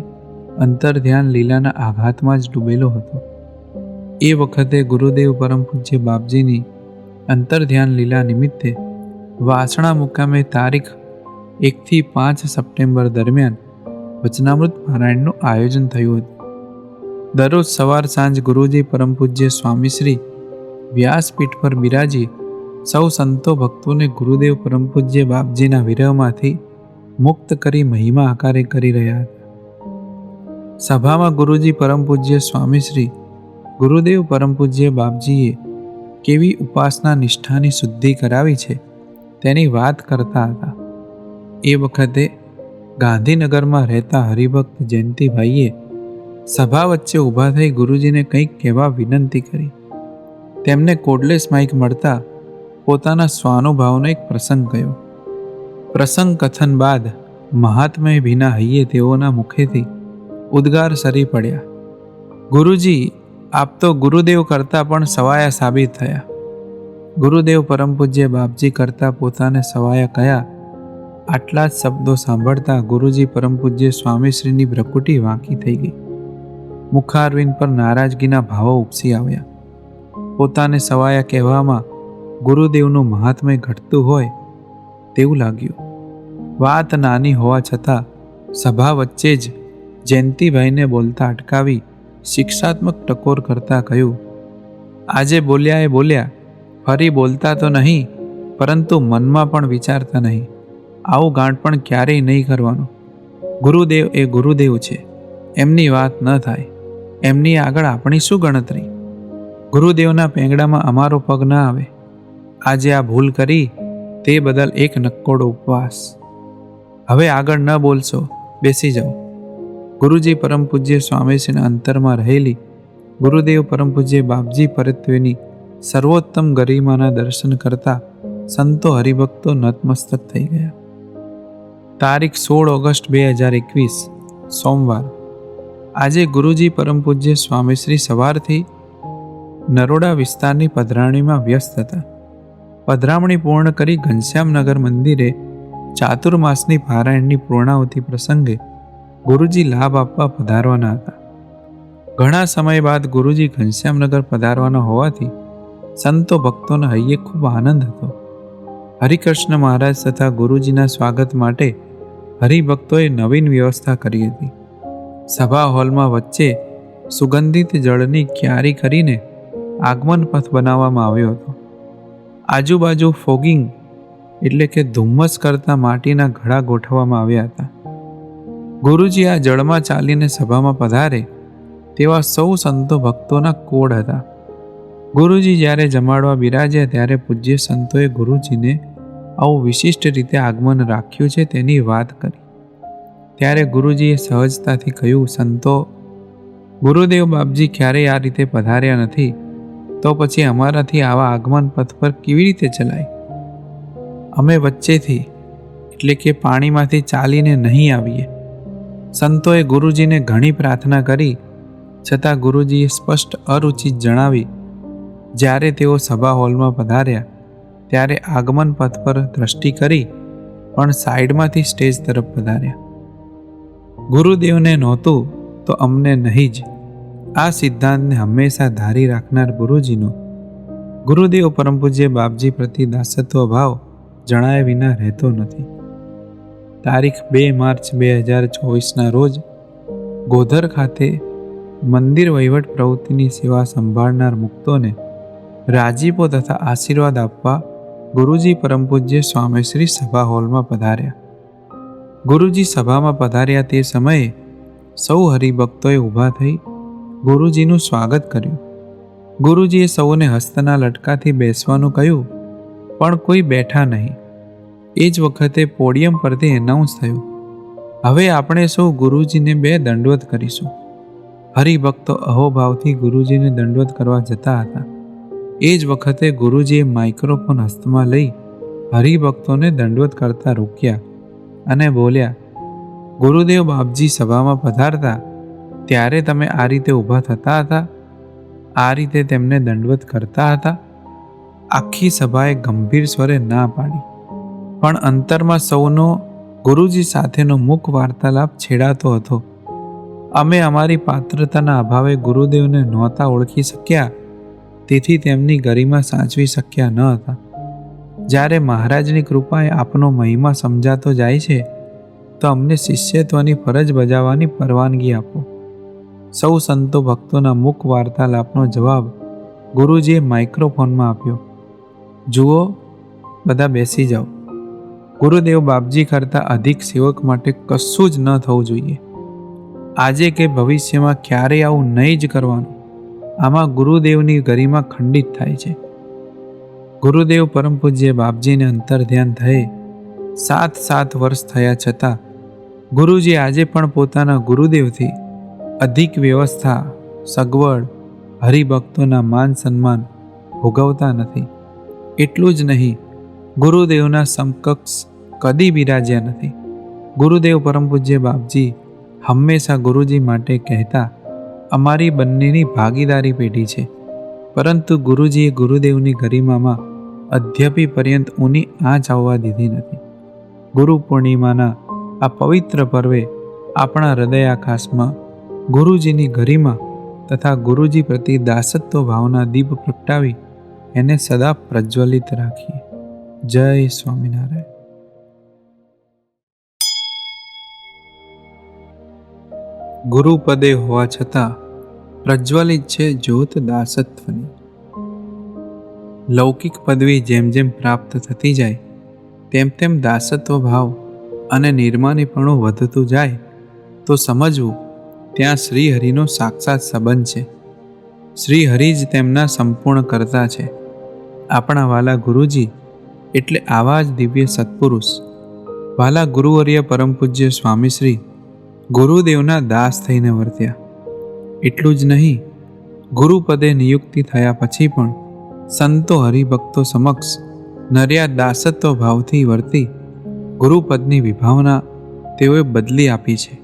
અંતર ધ્યાન લીલાના આઘાતમાં જ ડૂબેલો હતો. એ વખતે ગુરુદેવ પરમ પૂજ્ય બાપજીની અંતર ધ્યાન લીલા નિમિત્તે વાસણા મુકામે તારીખ 1 થી 5 સપ્ટેમ્બર દરમિયાન વચનામૃત પારાયણનું આયોજન થયું હતું. દરરોજ સવાર સાંજ ગુરુજી પરમ પૂજ્ય સ્વામીશ્રી વ્યાસપીઠ પર બિરાજી સૌ સંતો ભક્તોને ગુરુદેવ પરમ પૂજ્ય બાપજીના વિરહમાંથી મુક્ત કરી મહિમા આકારે કરી રહ્યા હતા. સભામાં ગુરુજી પરમ પૂજ્ય સ્વામીશ્રી ગુરુદેવ પરમ પૂજ્ય બાપજીએ કેવી ઉપાસના નિષ્ઠાની શુદ્ધિ કરાવી છે તેની વાત કરતા હતા. એ વખતે ગાંધીનગરમાં રહેતા હરિભક્ત જયંતિભાઈએ સભા વચ્ચે ઊભા થઈ ગુરુજીને કંઈક કહેવા વિનંતી કરી. તેમને કોર્ડલેસ માઇક મળતા પોતાના સ્વાનુભાવનો એક પ્રસંગ કહ્યો. પ્રસંગ કથન બાદ મહાત્માએ ભીના હૈયે તેઓના મુખેથી ઉદ્ગાર સરી પડ્યા. ગુરુજી, આપ તો ગુરુદેવ કરતાં પણ સવાયા સાબિત થયા. ગુરુદેવ પરમ પૂજ્ય બાપજી કરતાં પોતાને સવાયા કયા? આટલા જ શબ્દો સાંભળતા ગુરુજી પરમ પૂજ્ય સ્વામીશ્રીની ભ્રકુટી વાંકી થઈ ગઈ. મુખારવિંદ પર નારાજગીના ભાવો ઉપસી આવ્યા. પોતાને સવાયા કહેવામાં ગુરુદેવનું મહાત્મ્ય ઘટતું હોય તેવું લાગ્યું. વાત નાની હોવા છતાં સભા વચ્ચે જ જયંતિભાઈને બોલતા અટકાવી શિક્ષાત્મક ટકોર કરતા કહ્યું, આજે બોલ્યા એ બોલ્યા, ફરી બોલતા તો નહીં, પરંતુ મનમાં પણ વિચારતા નહીં. આવું ગાંઠ પણ ક્યારેય નહીં કરવાનું. ગુરુદેવ એ ગુરુદેવ છે, એમની વાત ન થાય. એમની આગળ આપણી શું ગણતરી? ગુરુદેવના પેંગડામાં અમારો પગ ન આવે. આજે આ ભૂલ કરી તે બદલ એક નક્કોડો ઉપવાસ. હવે આગળ ન બોલશો, બેસી જાઓ. ગુરુજી પરમ પૂજ્ય સ્વામીશ્રીના અંતરમાં રહેલી ગુરુદેવ પરમ પૂજ્ય બાપજી પરત્વેની સર્વોત્તમ ગરિમાના દર્શન કરતા સંતો હરિભક્તો નતમસ્તક થઈ ગયા. તારીખ 16 ઓગસ્ટ 2021 સોમવાર. આજે ગુરુજી પરમ પૂજ્ય સ્વામીશ્રી સવારથી નરોડા વિસ્તારની પધરામણીમાં વ્યસ્ત હતા. પધરામણી પૂર્ણ કરી ઘનશ્યામનગર મંદિરે ચાતુર્માસની પારાયણની પૂર્ણાહુતિ પ્રસંગે ગુરુજી લાભ આપવા પધારવાના હતા. ઘણા સમય બાદ ગુરુજી ઘનશ્યામનગર પધારવાના હોવાથી સંતો ભક્તોના હૈયે ખૂબ આનંદ હતો. હરિકૃષ્ણ મહારાજ તથા ગુરુજીના સ્વાગત માટે હરિભક્તોએ નવીન વ્યવસ્થા કરી હતી. સભા હોલમાં વચ્ચે સુગંધિત જળની ક્યારી કરીને આગમન પથ બનાવવામાં આવ્યો હતો. આજુબાજુ ફોગિંગ એટલે કે ધુમ્મસ કરતા માટીના ઘડા ગોઠવવામાં આવ્યા હતા. ગુરુજી આ જળમાં ચાલીને સભામાં પધારે તેવા સૌ સંતો ભક્તોના કોડ હતા. ગુરુજી જ્યારે જમાડવા બિરાજ્યા ત્યારે પૂજ્ય સંતોએ ગુરુજીને આવું વિશિષ્ટ રીતે આગમન રાખ્યું છે તેની વાત કરી. ત્યારે ગુરુજીએ સહજતાથી કહ્યું, સંતો, ગુરુદેવ બાપજી ક્યારેય આ રીતે પધાર્યા નથી, તો પછી અમારાથી આવા આગમન પથ પર કેવી રીતે ચલાય? અમે વચ્ચેથી એટલે કે પાણીમાંથી ચાલીને નહીં આવીએ. સંતોએ ગુરુજીને ઘણી પ્રાર્થના કરી છતાં ગુરુજીએ સ્પષ્ટ અરુચિ જણાવી. જ્યારે તેઓ સભા હોલમાં પધાર્યા ત્યારે આગમન પથ પર દ્રષ્ટિ કરી પણ સાઈડમાંથી સ્ટેજ તરફ પધાર્યા. ગુરુદેવને નહોતું તો અમને નહીં જ. આ સિદ્ધાંતને હંમેશા ધારી રાખનાર ગુરુજીનો ગુરુદેવ પરમ પૂજ્ય બાપજી પ્રતિ દાસત્વ ભાવ જણાયા વિના રહેતો નથી. તારીખ 2 માર્ચ 2024ના રોજ ગોધર ખાતે મંદિર વહીવટ પ્રવૃત્તિની સેવા સંભાળનાર મુક્તોને રાજીપો તથા આશીર્વાદ આપવા ગુરુજી પરમ પૂજ્ય સ્વામીશ્રી સભા હોલમાં પધાર્યા. ગુરુજી સભામાં પધાર્યા તે સમયે સૌ હરિભક્તોએ ઊભા થઈ ગુરુજીનું સ્વાગત કર્યું. ગુરુજીએ સૌને હસ્તના લટકાથી બેસવાનું કહ્યું, પણ કોઈ બેઠા નહીં. એ જ વખતે પોડિયમ પરથી એનાઉન્સ થયું, હવે આપણે સૌ ગુરુજીને 2 દંડવત કરીશું. હરિભક્તો અહોભાવથી ગુરુજીને દંડવત કરવા જતા હતા. એ જ વખતે ગુરુજીએ માઇક્રોફોન હસ્તમાં લઈ હરિભક્તોને દંડવત કરતા રોક્યા અને બોલ્યા, ગુરુદેવ બાપજી સભામાં પધારતા ત્યારે તમે આ રીતે ઊભા થતા હતા? આ રીતે તેમને દંડવત કરતા હતા? આખી સભાએ ગંભીર સ્વરે ના પાડી, પણ અંતરમાં સૌનો ગુરુજી સાથેનો મુખ વાર્તાલાપ છેડાતો હતો. અમે અમારી પાત્રતાના અભાવે ગુરુદેવને નહોતા ઓળખી શક્યા, તેથી તેમની ગરિમા સાચવી શક્યા ન હતા. જ્યારે મહારાજની કૃપાએ આપનો મહિમા સમજાતો જાય છે તો અમને શિષ્યત્વની ફરજ બજાવવાની પરવાનગી આપો. સૌ સંતો ભક્તોના મુખ વાર્તાલાપનો જવાબ ગુરુજીએ માઇક્રોફોનમાં આપ્યો, જુઓ, બધા બેસી જાઓ. ગુરુદેવ બાપજી કરતાં અધિક સેવક માટે કશું જ ન થવું જોઈએ. આજે કે ભવિષ્યમાં ક્યારેય આવું નહીં જ કરવાનું. આમાં ગુરુદેવની ગરિમા ખંડિત થાય છે. ગુરુદેવ પરમ પૂજ્ય બાપજીને અંતર ધ્યાન થયે 7 વર્ષ થયા છતાં ગુરુજી આજે પણ પોતાના ગુરુદેવથી અધિક વ્યવસ્થા, સગવડ, હરિભક્તોના માન સન્માન ભોગવતા નથી. એટલું જ નહીં, ગુરુદેવના સમકક્ષ કદી બિરાજ્યા નથી. ગુરુદેવ પરમ પૂજ્ય બાપજી હંમેશા ગુરુજી માટે કહેતા, અમારી બંનેની ભાગીદારી પેઢી છે, પરંતુ ગુરુજીએ ગુરુદેવની ગરિમામાં અદ્યપી પર્યંત ઊની આંચ આવવા દીધી નથી. ગુરુ પૂર્ણિમાના આ પવિત્ર પર્વે આપણા હૃદયાકાશમાં ગુરુજીની ગરિમા તથા ગુરુજી પ્રતિ દાસત્વ ભાવના દીપ પ્રગટાવી એને સદા પ્રજ્વલિત રાખીએ. જય સ્વામિનારાયણ. ગુરુપદે હોવા છતાં પ્રજ્વલિત છે જ્યોત દાસત્વની. લૌકિક પદવી જેમ જેમ પ્રાપ્ત થતી જાય તેમ તેમ દાસત્વ ભાવ અને નિર્માનીપણું વધતું જાય તો સમજવું ત્યાં શ્રીહરિનો સાક્ષાત સંબંધ છે. શ્રીહરિ જ તેમના સંપૂર્ણ કરતા છે. આપણા વાલા ગુરુજી એટલે આવા જ દિવ્ય સત્પુરુષ વાલા ગુરુવર્ય પરમ પૂજ્ય સ્વામીશ્રી ગુરુદેવના દાસ થઈને વર્ત્યા. એટલું જ નહીં, ગુરુપદે નિયુક્તિ થયા પછી પણ સંતો હરિભક્તો સમક્ષ નર્યા દાસત્વ ભાવથી વર્તી ગુરુપદની વિભાવના તેઓએ બદલી આપી છે.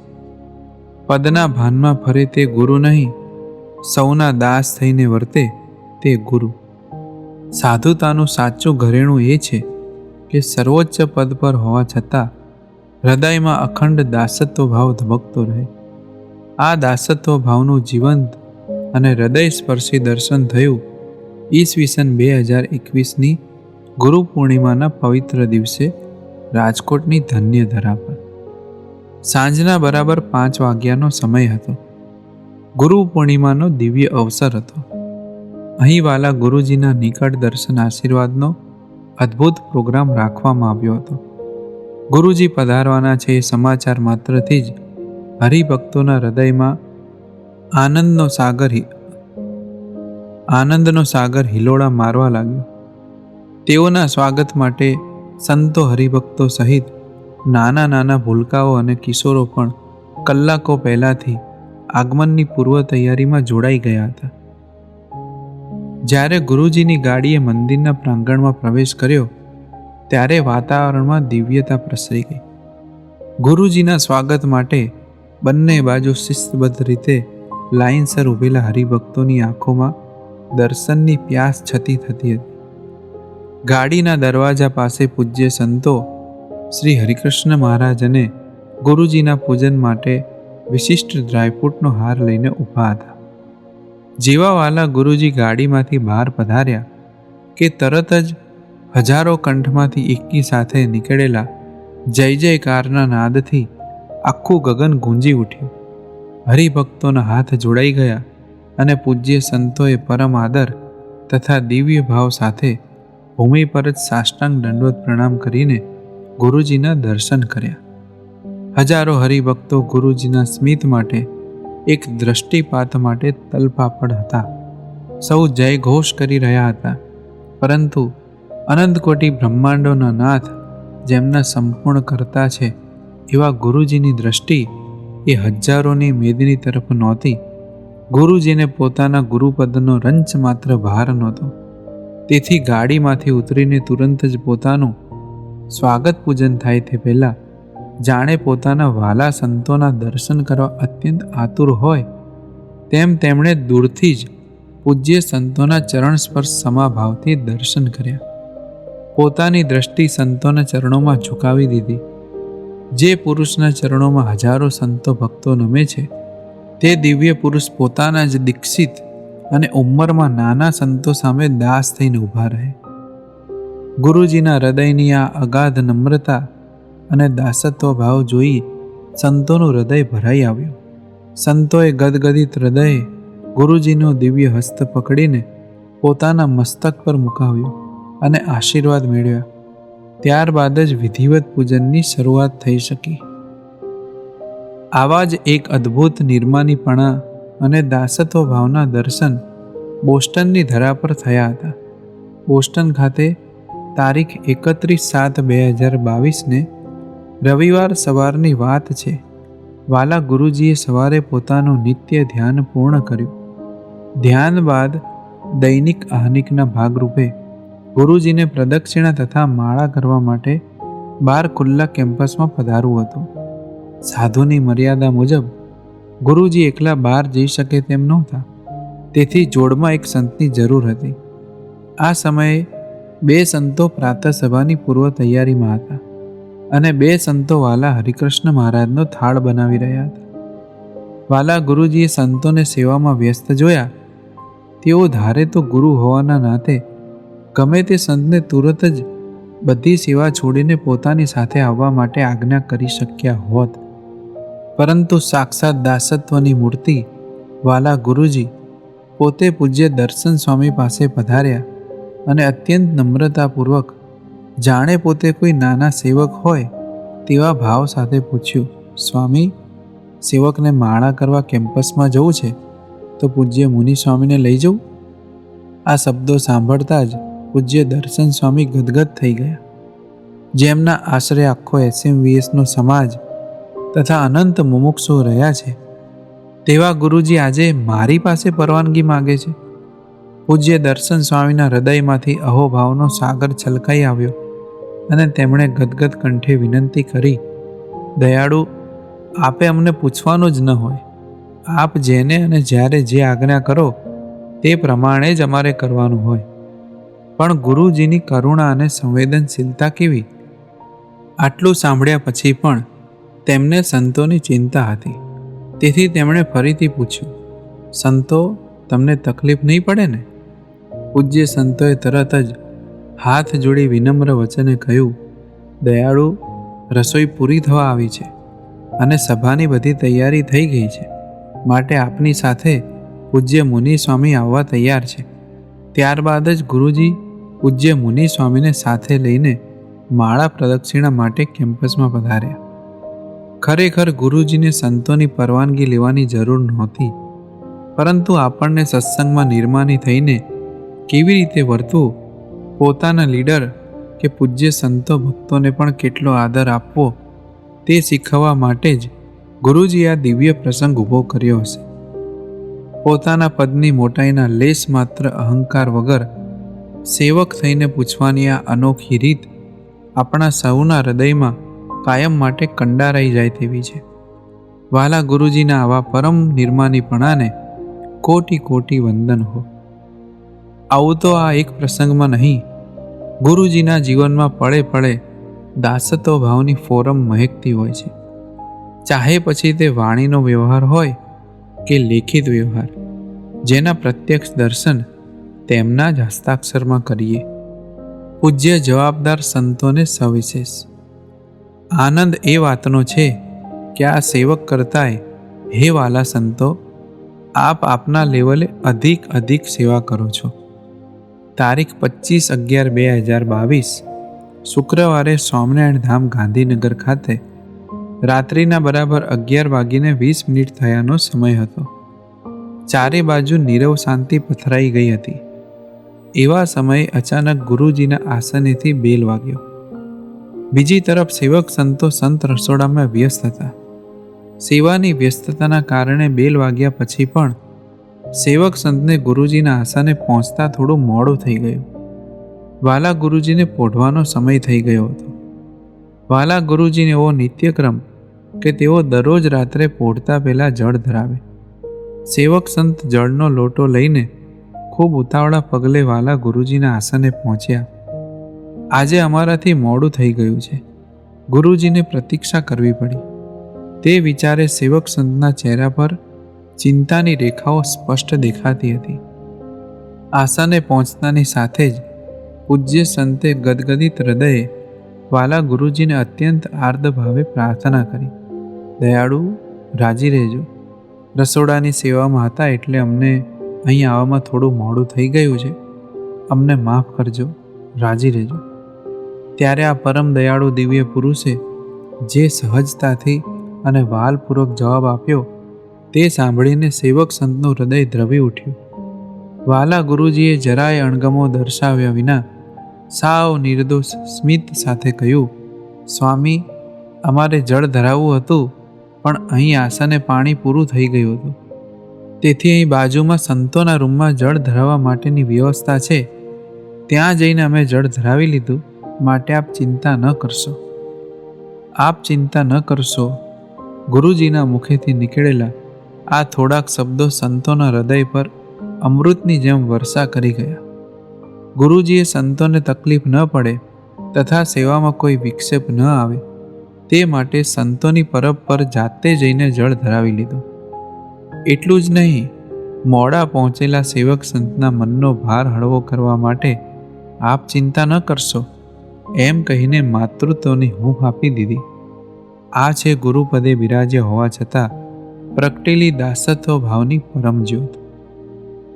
પદના ભાનમાં ફરે તે ગુરુ નહીં, સૌના દાસ થઈને વર્તે તે ગુરુ. સાધુતાનું સાચું ઘરેણું એ છે કે સર્વોચ્ચ પદ પર હોવા છતાં હૃદયમાં અખંડ દાસત્વ ભાવ ધબકતો રહે. આ દાસત્વ ભાવનું જીવંત અને હૃદયસ્પર્શી દર્શન થયું ઈસવીસન 2021ની ગુરુ પૂર્ણિમાના પવિત્ર દિવસે રાજકોટની ધન્ય ધરા પર. સાંજના બરાબર 5 વાગ્યાનો સમય હતો. ગુરુ પૂર્ણિમાનો દિવ્ય અવસર હતો. અહીં વાલા ગુરુજીના નિકટ દર્શન આશીર્વાદનો અદ્ભુત પ્રોગ્રામ રાખવામાં આવ્યો હતો. ગુરુજી પધારવાના છે એ સમાચાર માત્રથી જ હરિભક્તોના હૃદયમાં આનંદનો સાગર હિલોળા મારવા લાગ્યો. તેઓના સ્વાગત માટે સંતો હરિભક્તો સહિત નાના નાના ભૂલકાઓ અને કિશોરો પણ કલાકો પહેલાથી આગમનની પૂર્વ તૈયારીમાં જોડાઈ ગયા હતા. જ્યારે ગુરુજીની ગાડીએ મંદિરના પ્રાંગણમાં પ્રવેશ કર્યો ત્યારે વાતાવરણમાં દિવ્યતા પ્રસરી ગઈ. ગુરુજીના સ્વાગત માટે બંને બાજુ શિસ્તબદ્ધ રીતે લાઇનસર ઊભેલા હરિભક્તોની આંખોમાં દર્શનની પ્યાસ છતી થતી હતી. ગાડીના દરવાજા પાસે પૂજ્ય સંતો શ્રી હરિકૃષ્ણ મહારાજને ગુરુજીના પૂજન માટે વિશિષ્ટ ડ્રાયફ્રૂટનો હાર લઈને ઊભા હતા. જેવા વાલા ગુરુજી ગાડીમાંથી બહાર પધાર્યા કે તરત જ હજારો કંઠમાંથી એકી સાથે નીકળેલા જય જયકારના નાદથી આખું ગગન ગુંજી ઉઠ્યું. હરિભક્તોના હાથ જોડાઈ ગયા અને પૂજ્ય સંતોએ પરમ આદર તથા દિવ્ય ભાવ સાથે ભૂમિ પર જ સાષ્ટાંગ દંડવત પ્રણામ કરીને ગુરુજીના દર્શન કર્યા. હજારો હરિભક્તો ગુરુજીના સ્મિત માટે એક દ્રષ્ટિપાત માટે તલપાપડ હતા. સૌ જય ઘોષ કરી રહ્યા હતા. પરંતુ અનંતકોટી બ્રહ્માંડોના નાથ જેમના સંપૂર્ણ કરતા છે એવા ગુરુજીની દ્રષ્ટિ એ હજારોની મેદની તરફ નહોતી. ગુરુજીને પોતાના ગુરુપદનો રંચ માત્ર ભાર નહોતો. તેથી ગાડીમાંથી ઉતરીને તુરંત જ પોતાનું સ્વાગત પૂજન થાય તે પહેલાં જાણે પોતાના વાલા સંતોના દર્શન કરવા અત્યંત આતુર હોય તેમ તેમણે દૂરથી જ પૂજ્ય સંતોના ચરણ સ્પર્શ સમાભાવથી દર્શન કર્યા. પોતાની દ્રષ્ટિ સંતોના ચરણોમાં ઝુકાવી દીધી. જે પુરુષના ચરણોમાં હજારો સંતો ભક્તો નમે છે તે દિવ્ય પુરુષ પોતાના જ દીક્ષિત અને ઉંમરમાં નાના સંતો સામે દાસ થઈને ઊભા રહે. ગુરુજીના હૃદયની આ અગાધ નમ્રતા અને દાસત્વ ભાવ જોઈ સંતોનું હૃદય ભરાઈ આવ્યું. સંતોએ ગદગદિત હૃદયે ગુરુજીનો દિવ્ય હસ્ત પકડીને પોતાના મસ્તક પર મુકાવ્યો અને આશીર્વાદ મેળવ્યા. ત્યારબાદ જ વિધિવત પૂજનની શરૂઆત થઈ શકી. આવા જ એક અદ્ભુત નિર્માનીપણા અને દાસત્વ ભાવના દર્શન બોસ્ટનની ધરા પર થયા હતા. બોસ્ટન ખાતે તારીખ 31/7/2022ને રવિવાર સવારની વાત છે. વાલા ગુરુજીએ સવારે પોતાનું નિત્ય ધ્યાન પૂર્ણ કર્યું. ધ્યાન બાદ દૈનિક આહનિકના ભાગરૂપે ગુરુજીને પ્રદક્ષિણા તથા માળા કરવા માટે બહાર ખુલ્લા કેમ્પસમાં પધારવું હતું. સાધુની મર્યાદા મુજબ ગુરુજી એકલા બહાર જઈ શકે તેમ નહોતા. તેથી જોડમાં એક સંતની જરૂર હતી. આ સમયે 2 સંતો પ્રાતઃ સભાની પૂર્વ તૈયારીમાં હતા અને 2 સંતો વાલા હરિકૃષ્ણ મહારાજનો થાળ બનાવી રહ્યા હતા. વાલા ગુરુજીએ સંતોને સેવામાં વ્યસ્ત જોયા. તેઓ ધારે તો ગુરુ હોવાના નાતે ગમે તે સંતને તુરત જ બધી સેવા છોડીને પોતાની સાથે આવવા માટે આજ્ઞા કરી શક્યા હોત. પરંતુ સાક્ષાત દાસત્વની મૂર્તિ વાલા ગુરુજી પોતે પૂજ્ય દર્શન સ્વામી પાસે પધાર્યા અને અત્યંત નમ્રતાપૂર્વક જાણે પોતે કોઈ નાના સેવક હોય તેવા ભાવ સાથે પૂછ્યું, સ્વામી, સેવકને માળા કરવા કેમ્પસમાં જવું છે તો પૂજ્ય મુનિ સ્વામીને લઈ જવું? આ શબ્દો સાંભળતા જ પૂજ્ય દર્શન સ્વામી ગદગદ થઈ ગયા. જેમના આશરે આખો SMVSનો સમાજ તથા અનંત મુમુક્ષુ રહ્યા છે તેવા ગુરુજી આજે મારી પાસે પરવાનગી માગે છે. પૂજ્ય દર્શન સ્વામીના હૃદયમાંથી અહોભાવનો સાગર છલકાઈ આવ્યો અને તેમણે ગદગદ કંઠે વિનંતી કરી, દયાળુ, આપે અમને પૂછવાનું જ ન હોય. આપ જેને અને જ્યારે જે આજ્ઞા કરો તે પ્રમાણે જ અમારે કરવાનું હોય. પણ ગુરુજીની કરુણા અને સંવેદનશીલતા કેવી! આટલું સાંભળ્યા પછી પણ તેમને સંતોની ચિંતા હતી. તેથી તેમણે ફરીથી પૂછ્યું, સંતો, તમને તકલીફ નહીં પડે ને? પૂજ્ય સંતોએ તરત જ હાથ જોડી વિનમ્ર વચને કહ્યું, દયાળુ, રસોઈ પૂરી થવા આવી છે અને સભાની બધી તૈયારી થઈ ગઈ છે, માટે આપની સાથે પૂજ્ય મુનિ સ્વામી આવવા તૈયાર છે. ત્યારબાદ જ ગુરુજી પૂજ્ય મુનિ સ્વામીને સાથે લઈને માળા પ્રદક્ષિણા માટે કેમ્પસમાં પધાર્યા. ખરેખર ગુરુજીને સંતોની પરવાનગી લેવાની જરૂર નહોતી, પરંતુ આપણને સત્સંગમાં નિર્માની થઈને કેવી રીતે વર્તવું, પોતાના લીડર કે પૂજ્ય સંતો ભક્તોને પણ કેટલો આદર આપવો તે શીખવવા માટે જ ગુરુજી આ દિવ્ય પ્રસંગ ઊભો કર્યો હશે. પોતાના પદની મોટાઈના લેશ માત્ર અહંકાર વગર સેવક થઈને પૂછવાની આ અનોખી રીત આપણા સૌના હૃદયમાં કાયમ માટે કંડારાઈ જાય તેવી છે. વાલા ગુરુજીના આવા પરમ નિર્માનીપણાને કોટી કોટી વંદન હો. આવું તો આ એક પ્રસંગમાં નહીં, ગુરુજીના જીવનમાં પળે પળે દાસત્વ ભાવની ફોરમ મહેકતી હોય છે. ચાહે પછી તે વાણીનો વ્યવહાર હોય કે લેખિત વ્યવહાર, જેના પ્રત્યક્ષ દર્શન તેમના જ હસ્તાક્ષરમાં કરીએ. પૂજ્ય જવાબદાર સંતોને સવિશેષ આનંદ એ વાતનો છે કે આ સેવક કરતાંય, હે વાલા સંતો, આપ આપના લેવલે અધિક સેવા કરો છો. તારીખ 25/11/2022 શુક્રવારે સ્વામિનારાયણ ધામ ગાંધીનગર ખાતે રાત્રિના બરાબર 11:20 થયાનો સમય હતો. ચારે બાજુ નીરવ શાંતિ પથરાઈ ગઈ હતી. એવા સમયે અચાનક ગુરુજીના આસનેથી બેલ વાગ્યો. બીજી તરફ સેવક સંતો સંત રસોડામાં વ્યસ્ત હતા. સેવાની વ્યસ્તતાના કારણે બેલ વાગ્યા પછી પણ સેવક સંતને ગુરુજીના આસને પહોંચતા થોડું મોડું થઈ ગયું. વાલા ગુરુજીને પોઢવાનો સમય થઈ ગયો હતો. વાલા ગુરુજીને એવો નિત્યક્રમ કે તેઓ દરરોજ રાત્રે પોઢતા પહેલા જળ ધરાવે. સેવક સંત જળનો લોટો લઈને ખૂબ ઉતાવળા પગલે વાલા ગુરુજીના આસને પહોંચ્યા. આજે અમારાથી મોડું થઈ ગયું છે, ગુરુજીને પ્રતીક્ષા કરવી પડી. તે વિચારે સેવક સંતના ચહેરા પર ચિંતાની રેખાઓ સ્પષ્ટ દેખાતી હતી. આસને પહોંચતાની સાથે જ પૂજ્ય સંતે ગદગદિત હૃદયે વાલા ગુરુજીને અત્યંત આર્દ ભાવે પ્રાર્થના કરી, દયાળુ, રાજી રહેજો. રસોડાની સેવામાં હતા એટલે અમને અહીં આવવામાં થોડું મોડું થઈ ગયું છે. અમને માફ કરજો, રાજી રહેજો. ત્યારે આ પરમ દયાળુ દિવ્ય પુરુષે જે સહજતાથી અને વાલપૂર્વક જવાબ આપ્યો તે સાંભળીને સેવક સંતનું હૃદય દ્રવી ઉઠ્યું. વાલા ગુરુજીએ જરાય અણગમો દર્શાવ્યા વિના સાવ નિર્દોષ સ્મિત સાથે કહ્યું, સ્વામી, અમારે જળ ધરાવવું હતું, પણ અહીં આસને પાણી પૂરું થઈ ગયું હતું. તેથી અહીં બાજુમાં સંતોના રૂમમાં જળ ધરાવવા માટેની વ્યવસ્થા છે, ત્યાં જઈને અમે જળ ધરાવી લીધું, માટે આપ ચિંતા ન કરશો. આપ ચિંતા ન કરશો. ગુરુજીના મુખેથી નીકળેલા આ થોડાક શબ્દો સંતોના હૃદય પર અમૃતની જેમ વર્ષા કરી ગયા. ગુરુજીએ સંતોને તકલીફ ન પડે તથા સેવામાં કોઈ વિક્ષેપ ન આવે તે માટે સંતોની પરબ પર જાતે જઈને જળ ધરાવી લીધું. એટલું જ નહીં, મોડા પહોંચેલા સેવક સંતના મનનો ભાર હળવો કરવા માટે આપ ચિંતા ન કરશો એમ કહીને માતૃત્વની હૂંફ આપી દીધી. આ છે ગુરુપદે બિરાજ્ય હોવા છતાં પ્રગટેલી દાસત્વ ભાવની પરમ જ્યોત.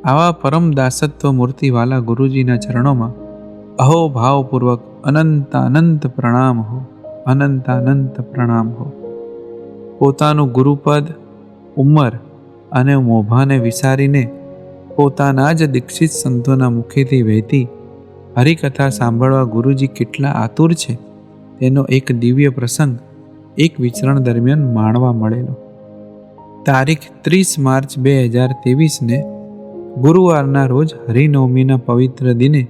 આવા પરમ દાસત્વ મૂર્તિવાલા ગુરુજીના ચરણોમાં અહો ભાવપૂર્વક અનંતાનંત પ્રણામ હો, અનંતાનંત પ્રણામ હો. પોતાનું ગુરુપદ, ઉંમર અને મોભાને વિસારીને પોતાના જ દીક્ષિત સંતોના મુખેથી વહેતી હરિકથા સાંભળવા ગુરુજી કેટલા આતુર છે તેનો એક દિવ્ય પ્રસંગ એક વિચરણ દરમિયાન માણવા મળેલો. તારીખ 30 માર્ચ 2023ને ગુરુવારના રોજ હરિનવમીના પવિત્ર દિને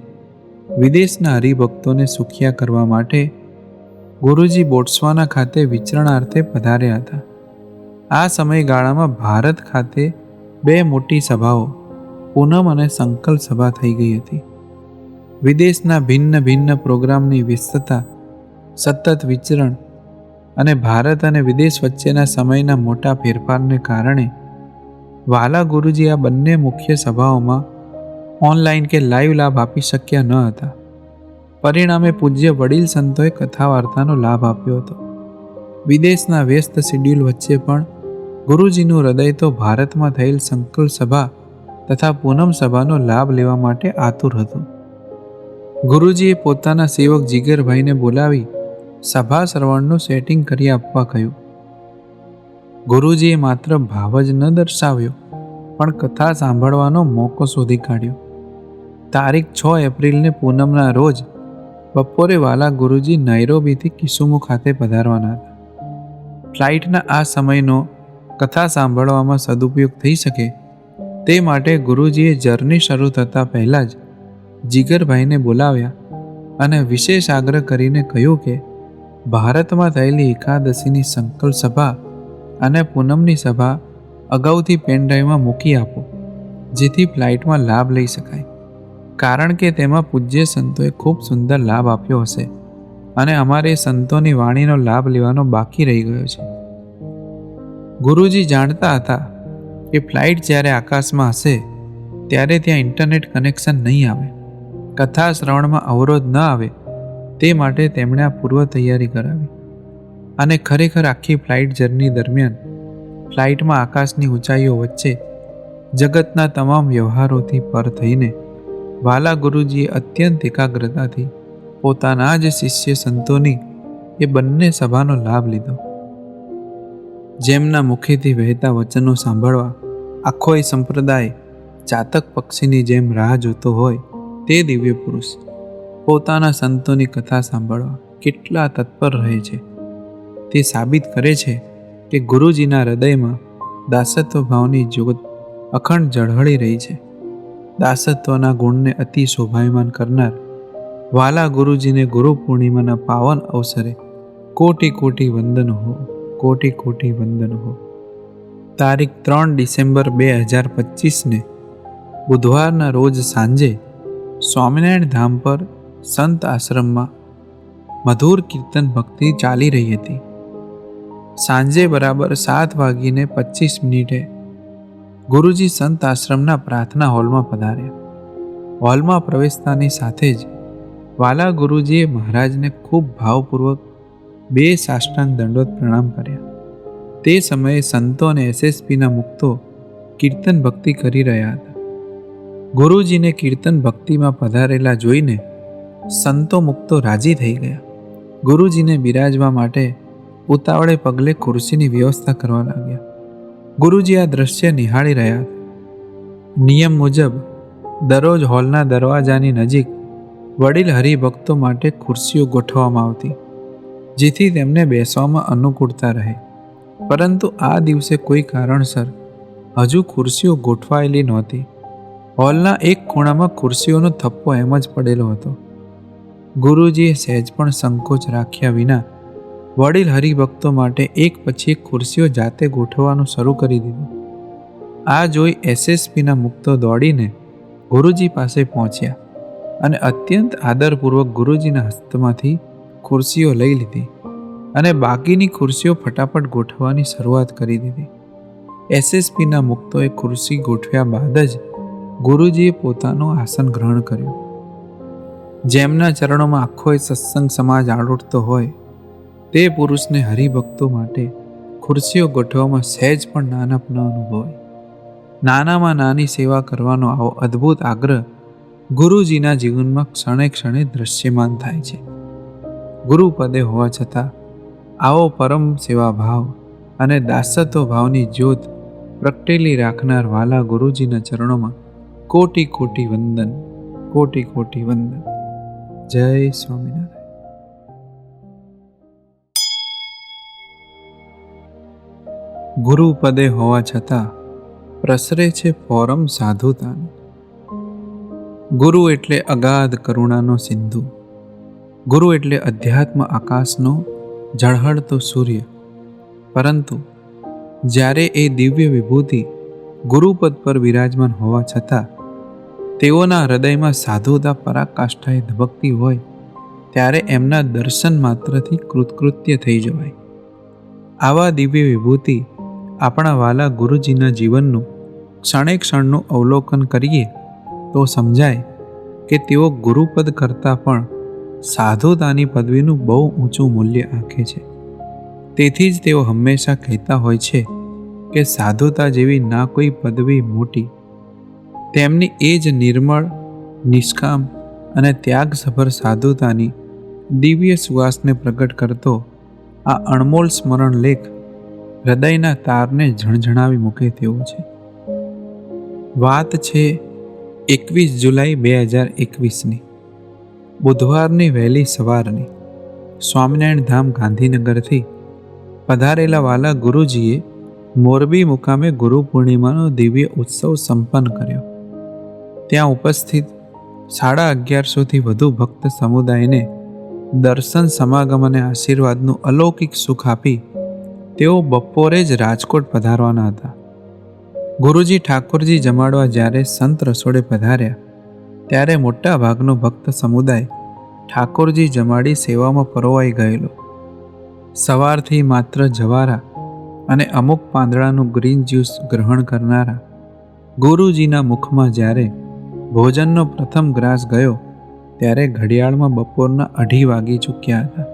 વિદેશના હરિભક્તોને સુખિયા કરવા માટે ગુરુજી બોટ્સવાના ખાતે વિચરણાર્થે પધાર્યા હતા. આ સમયગાળામાં ભારત ખાતે 2 મોટી સભાઓ પૂનમ અને સંકલ્પ સભા થઈ ગઈ હતી. વિદેશના ભિન્ન ભિન્ન પ્રોગ્રામની વ્યસ્તતા, સતત વિચરણ અને ભારત અને વિદેશ વચ્ચેના સમયના મોટા ફેરફારને કારણે વાલા ગુરુજી આ બંને મુખ્ય સભાઓમાં ઓનલાઈન કે લાઈવ લાભ આપી શક્યા ન હતા. પરિણામે પૂજ્ય વડીલ સંતોએ કથા વાર્તાનો લાભ આપ્યો હતો. વિદેશના વ્યસ્ત શેડ્યુલ વચ્ચે પણ ગુરુજીનું હૃદય તો ભારતમાં થયેલ સંકલ્પ સભા તથા પૂનમ સભાનો લાભ લેવા માટે આતુર હતું. ગુરુજીએ પોતાના સેવક જીગરભાઈને બોલાવી સભા શ્રવણનું સેટિંગ કરી આપવા કહ્યું. ગુરુજીએ માત્ર ભાવ જ ન દર્શાવ્યો પણ કથા સાંભળવાનો મોકો શોધી કાઢ્યો. તારીખ 6 એપ્રિલને પૂનમના રોજ બપોરે વાલા ગુરુજી નૈરોબીથી કિસુમુ ખાતે પધારવાના હતા. ફ્લાઇટના આ સમયનો કથા સાંભળવામાં સદુપયોગ થઈ શકે તે માટે ગુરુજીએ જર્ની શરૂ થતાં પહેલાં જ જીગરભાઈને બોલાવ્યા અને વિશેષ આગ્રહ કરીને કહ્યું કે ભારતમાં થયેલી એકાદશીની સંકલ્પ સભા અને પૂનમની સભા અગાઉથી પેનડ્રાઈવમાં મૂકી આપો, જેથી ફ્લાઇટમાં લાભ લઈ શકાય. કારણ કે તેમાં પૂજ્ય સંતોએ ખૂબ સુંદર લાભ આપ્યો હશે અને અમારે સંતોની વાણીનો લાભ લેવાનો બાકી રહી ગયો છે. ગુરુજી જાણતા હતા કે ફ્લાઇટ જ્યારે આકાશમાં હશે ત્યારે ત્યાં ઇન્ટરનેટ કનેક્શન નહીં આવે, કથા શ્રવણમાં અવરોધ ન આવે તે માટે તેમણે આ પૂર્વ તૈયારી કરાવી. અને ખરેખર આખી ફ્લાઇટ જર્ની દરમિયાન ફ્લાઇટમાં આકાશની ઊંચાઈઓ વચ્ચે જગતના તમામ વ્યવહારોથી પર થઈને વાલા ગુરુજીએ અત્યંત એકાગ્રતાથી પોતાના જ શિષ્ય સંતોની એ બંને સભાનો લાભ લીધો. જેમના મુખેથી વહેતા વચનો સાંભળવા આખો એ સંપ્રદાય ચાતક પક્ષીની જેમ રાહ જોતો હોય તે દિવ્ય પુરુષ પોતાના સંતોની કથા સાંભળવા કેટલા તત્પર રહે છે તે સાબિત કરે છે કે ગુરુજીના હૃદયમાં દાસત્વ ભાવની જ્યોત અખંડ ઝળહળી રહી છે. દાસત્વના ગુણને અતિ શોભાયમાન કરનાર વાલા ગુરુજીને ગુરુ પૂર્ણિમાના પાવન અવસરે કોટી કોટી વંદન હો, કોટી કોટી વંદન હો. તારીખ 3 ડિસેમ્બર 2025ને બુધવારના રોજ સાંજે સ્વામિનારાયણ ધામ પર સંત આશ્રમમાં મધુર કીર્તન ભક્તિ ચાલી રહી હતી. સાંજે બરાબર 7:25 ગુરુજી સંત આશ્રમના પ્રાર્થના હોલમાં પધાર્યા. હોલમાં પ્રવેશતાની સાથે જ વાલા ગુરુજીએ મહારાજને ખૂબ ભાવપૂર્વક 2 સાષ્ટાંગ દંડવત પ્રણામ કર્યા. તે સમયે સંતો અને એસએસપીના મુક્તો કીર્તન ભક્તિ કરી રહ્યા હતા. ગુરુજીને કીર્તન ભક્તિમાં પધારેલા જોઈને સંતો મુક્તો રાજી થઈ ગયા. ગુરુજીને બિરાજવા માટે ઉતાવળે પગલે ખુરશીની વ્યવસ્થા કરવા લાગ્યા. ગુરુજી આ દ્રશ્ય નિહાળી રહ્યા હતા. નિયમ મુજબ દરરોજ હોલના દરવાજાની નજીક વડીલ હરિભક્તો માટે ખુરશીઓ ગોઠવવામાં આવતી, જેથી તેમને બેસવામાં અનુકૂળતા રહે. પરંતુ આ દિવસે કોઈ કારણસર હજુ ખુરશીઓ ગોઠવાયેલી નહોતી. હોલના એક ખૂણામાં ખુરશીઓનો થપ્પો એમ જ પડેલો હતો. ગુરુજીએ સહેજ પણ સંકોચ રાખ્યા વિના વડીલ હરિભક્તો માટે એક પછી એક ખુરશીઓ જાતે ગોઠવવાનું શરૂ કરી દીધું. આ જોઈ એસએસપીના મુક્તો દોડીને ગુરુજી પાસે પહોંચ્યા અને અત્યંત આદરપૂર્વક ગુરુજીના હસ્તમાંથી ખુરશીઓ લઈ લીધી અને બાકીની ખુરશીઓ ફટાફટ ગોઠવવાની શરૂઆત કરી દીધી. એસએસપીના મુક્તોએ ખુરશી ગોઠવ્યા બાદ જ ગુરુજીએ પોતાનું આસન ગ્રહણ કર્યું. જેમના ચરણોમાં આખો સત્સંગ સમાજ આળોટતો હોય તે પુરુષને હરિભક્તો માટે ખુરશીઓ ગોઠવવામાં સહેજ પણ નાનપ ન અનુભવાય. નાનામાં નાની સેવા કરવાનો આવો અદ્ભુત આગ્રહ ગુરુજીના જીવનમાં ક્ષણે ક્ષણે દૃશ્યમાન થાય છે. ગુરુપદે હોવા છતાં આવો પરમ સેવા ભાવ અને દાસત્વ ભાવની જ્યોત પ્રગટેલી રાખનાર વાલા ગુરુજીના ચરણોમાં કોટી કોટી વંદન, કોટી કોટી વંદન. જય સ્વામિનારાયણ. ગુરુપદે હોવા છતાં પ્રસરે છે ફોરમ સાધુતાનું. ગુરુ એટલે અગાધ કરુણાનો સિંધુ. ગુરુ એટલે અધ્યાત્મ આકાશનો ઝળહળતો સૂર્ય. પરંતુ જ્યારે એ દિવ્ય વિભૂતિ ગુરુપદ પર વિરાજમાન હોવા છતાં તેઓના હૃદયમાં સાધુતા પરાકાષ્ઠાએ ધબકતી હોય ત્યારે એમના દર્શન માત્રથી કૃતકૃત્ય થઈ જવાય. આવા દિવ્ય વિભૂતિ આપણા વાલા ગુરુજીના જીવનનું ક્ષણે ક્ષણનું અવલોકન કરીએ તો સમજાય કે તેઓ ગુરુપદ કરતાં પણ સાધુતાની પદવીનું બહુ ઊંચું મૂલ્ય આંકે છે. તેથી જ તેઓ હંમેશા કહેતા હોય છે કે સાધુતા જેવી ના કોઈ પદવી મોટી. તેમની એ જ નિર્મળ, નિષ્કામ અને ત્યાગસભર સાધુતાની દિવ્ય સુવાસને પ્રગટ કરતો આ અણમોલ સ્મરણ લેખ હૃદયના તારને ઝણઝણાવી મૂકે તેવો છે. વાત છે 21 જુલાઈ 2021ની બુધવારની વહેલી સવારની. સ્વામિનારાયણ ધામ ગાંધીનગરથી પધારેલા વાલા ગુરુજીએ મોરબી મુકામે ગુરુ પૂર્ણિમાનો દિવ્ય ઉત્સવ સંપન્ન કર્યો. ત્યાં ઉપસ્થિત 1150થી વધુ ભક્ત સમુદાયને દર્શન, સમાગમ અને આશીર્વાદનું અલૌકિક સુખ આપી તેઓ બપોરે જ રાજકોટ પધારવાના હતા. ગુરુજી ઠાકોરજી જમાડવા જ્યારે સંત રસોડે પધાર્યા ત્યારે મોટા ભાગનો ભક્ત સમુદાય ઠાકોરજી જમાડી સેવામાં પરોવાઈ ગયેલો. સવારથી માત્ર જવારા અને અમુક પાંદડાનું ગ્રીન જ્યુસ ગ્રહણ કરનારા ગુરુજીના મુખમાં જ્યારે ભોજનનો પ્રથમ ગ્રાસ ગયો ત્યારે ઘડિયાળમાં બપોરના 2:30 વાગી ચૂક્યા હતા.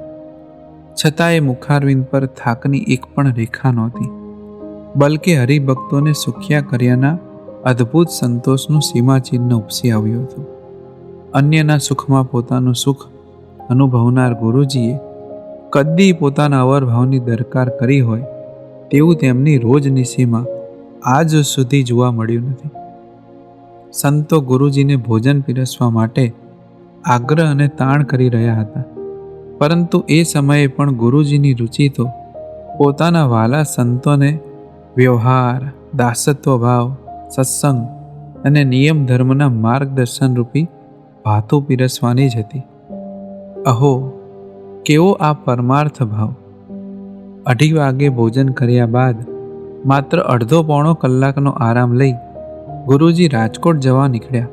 છતાં એ મુખારવિંદ પર થાકની એક પણ રેખા નહોતી, બલકે હરિભક્તોને સુખ્યા કર્યાના અદ્ભુત સંતોષનું સીમાચિહ્ન ઉપસી આવ્યું હતું. અન્યના સુખમાં પોતાનું સુખ અનુભવનાર ગુરુજીએ કદી પોતાના અવરભાવની દરકાર કરી હોય તેવું તેમની રોજનીશીમાં આજ સુધી જોવા મળ્યું નથી. સંતો ગુરુજીને ભોજન પીરસવા માટે આગ્રહ અને તાણ કરી રહ્યા હતા, પરંતુ એ સમયે પણ ગુરુજીની રુચિ તો પોતાના વાલા સંતોને વ્યવહાર, દાસત્વ ભાવ, સત્સંગ અને નિયમ ધર્મના માર્ગદર્શન રૂપી ભાતો પીરસવાની જ હતી. અહો, કેવો આ પરમાર્થ ભાવ! 2:30 વાગે ભોજન કર્યા બાદ માત્ર અડધો-પોણો કલાકનો આરામ લઈ ગુરુજી રાજકોટ જવા નીકળ્યા.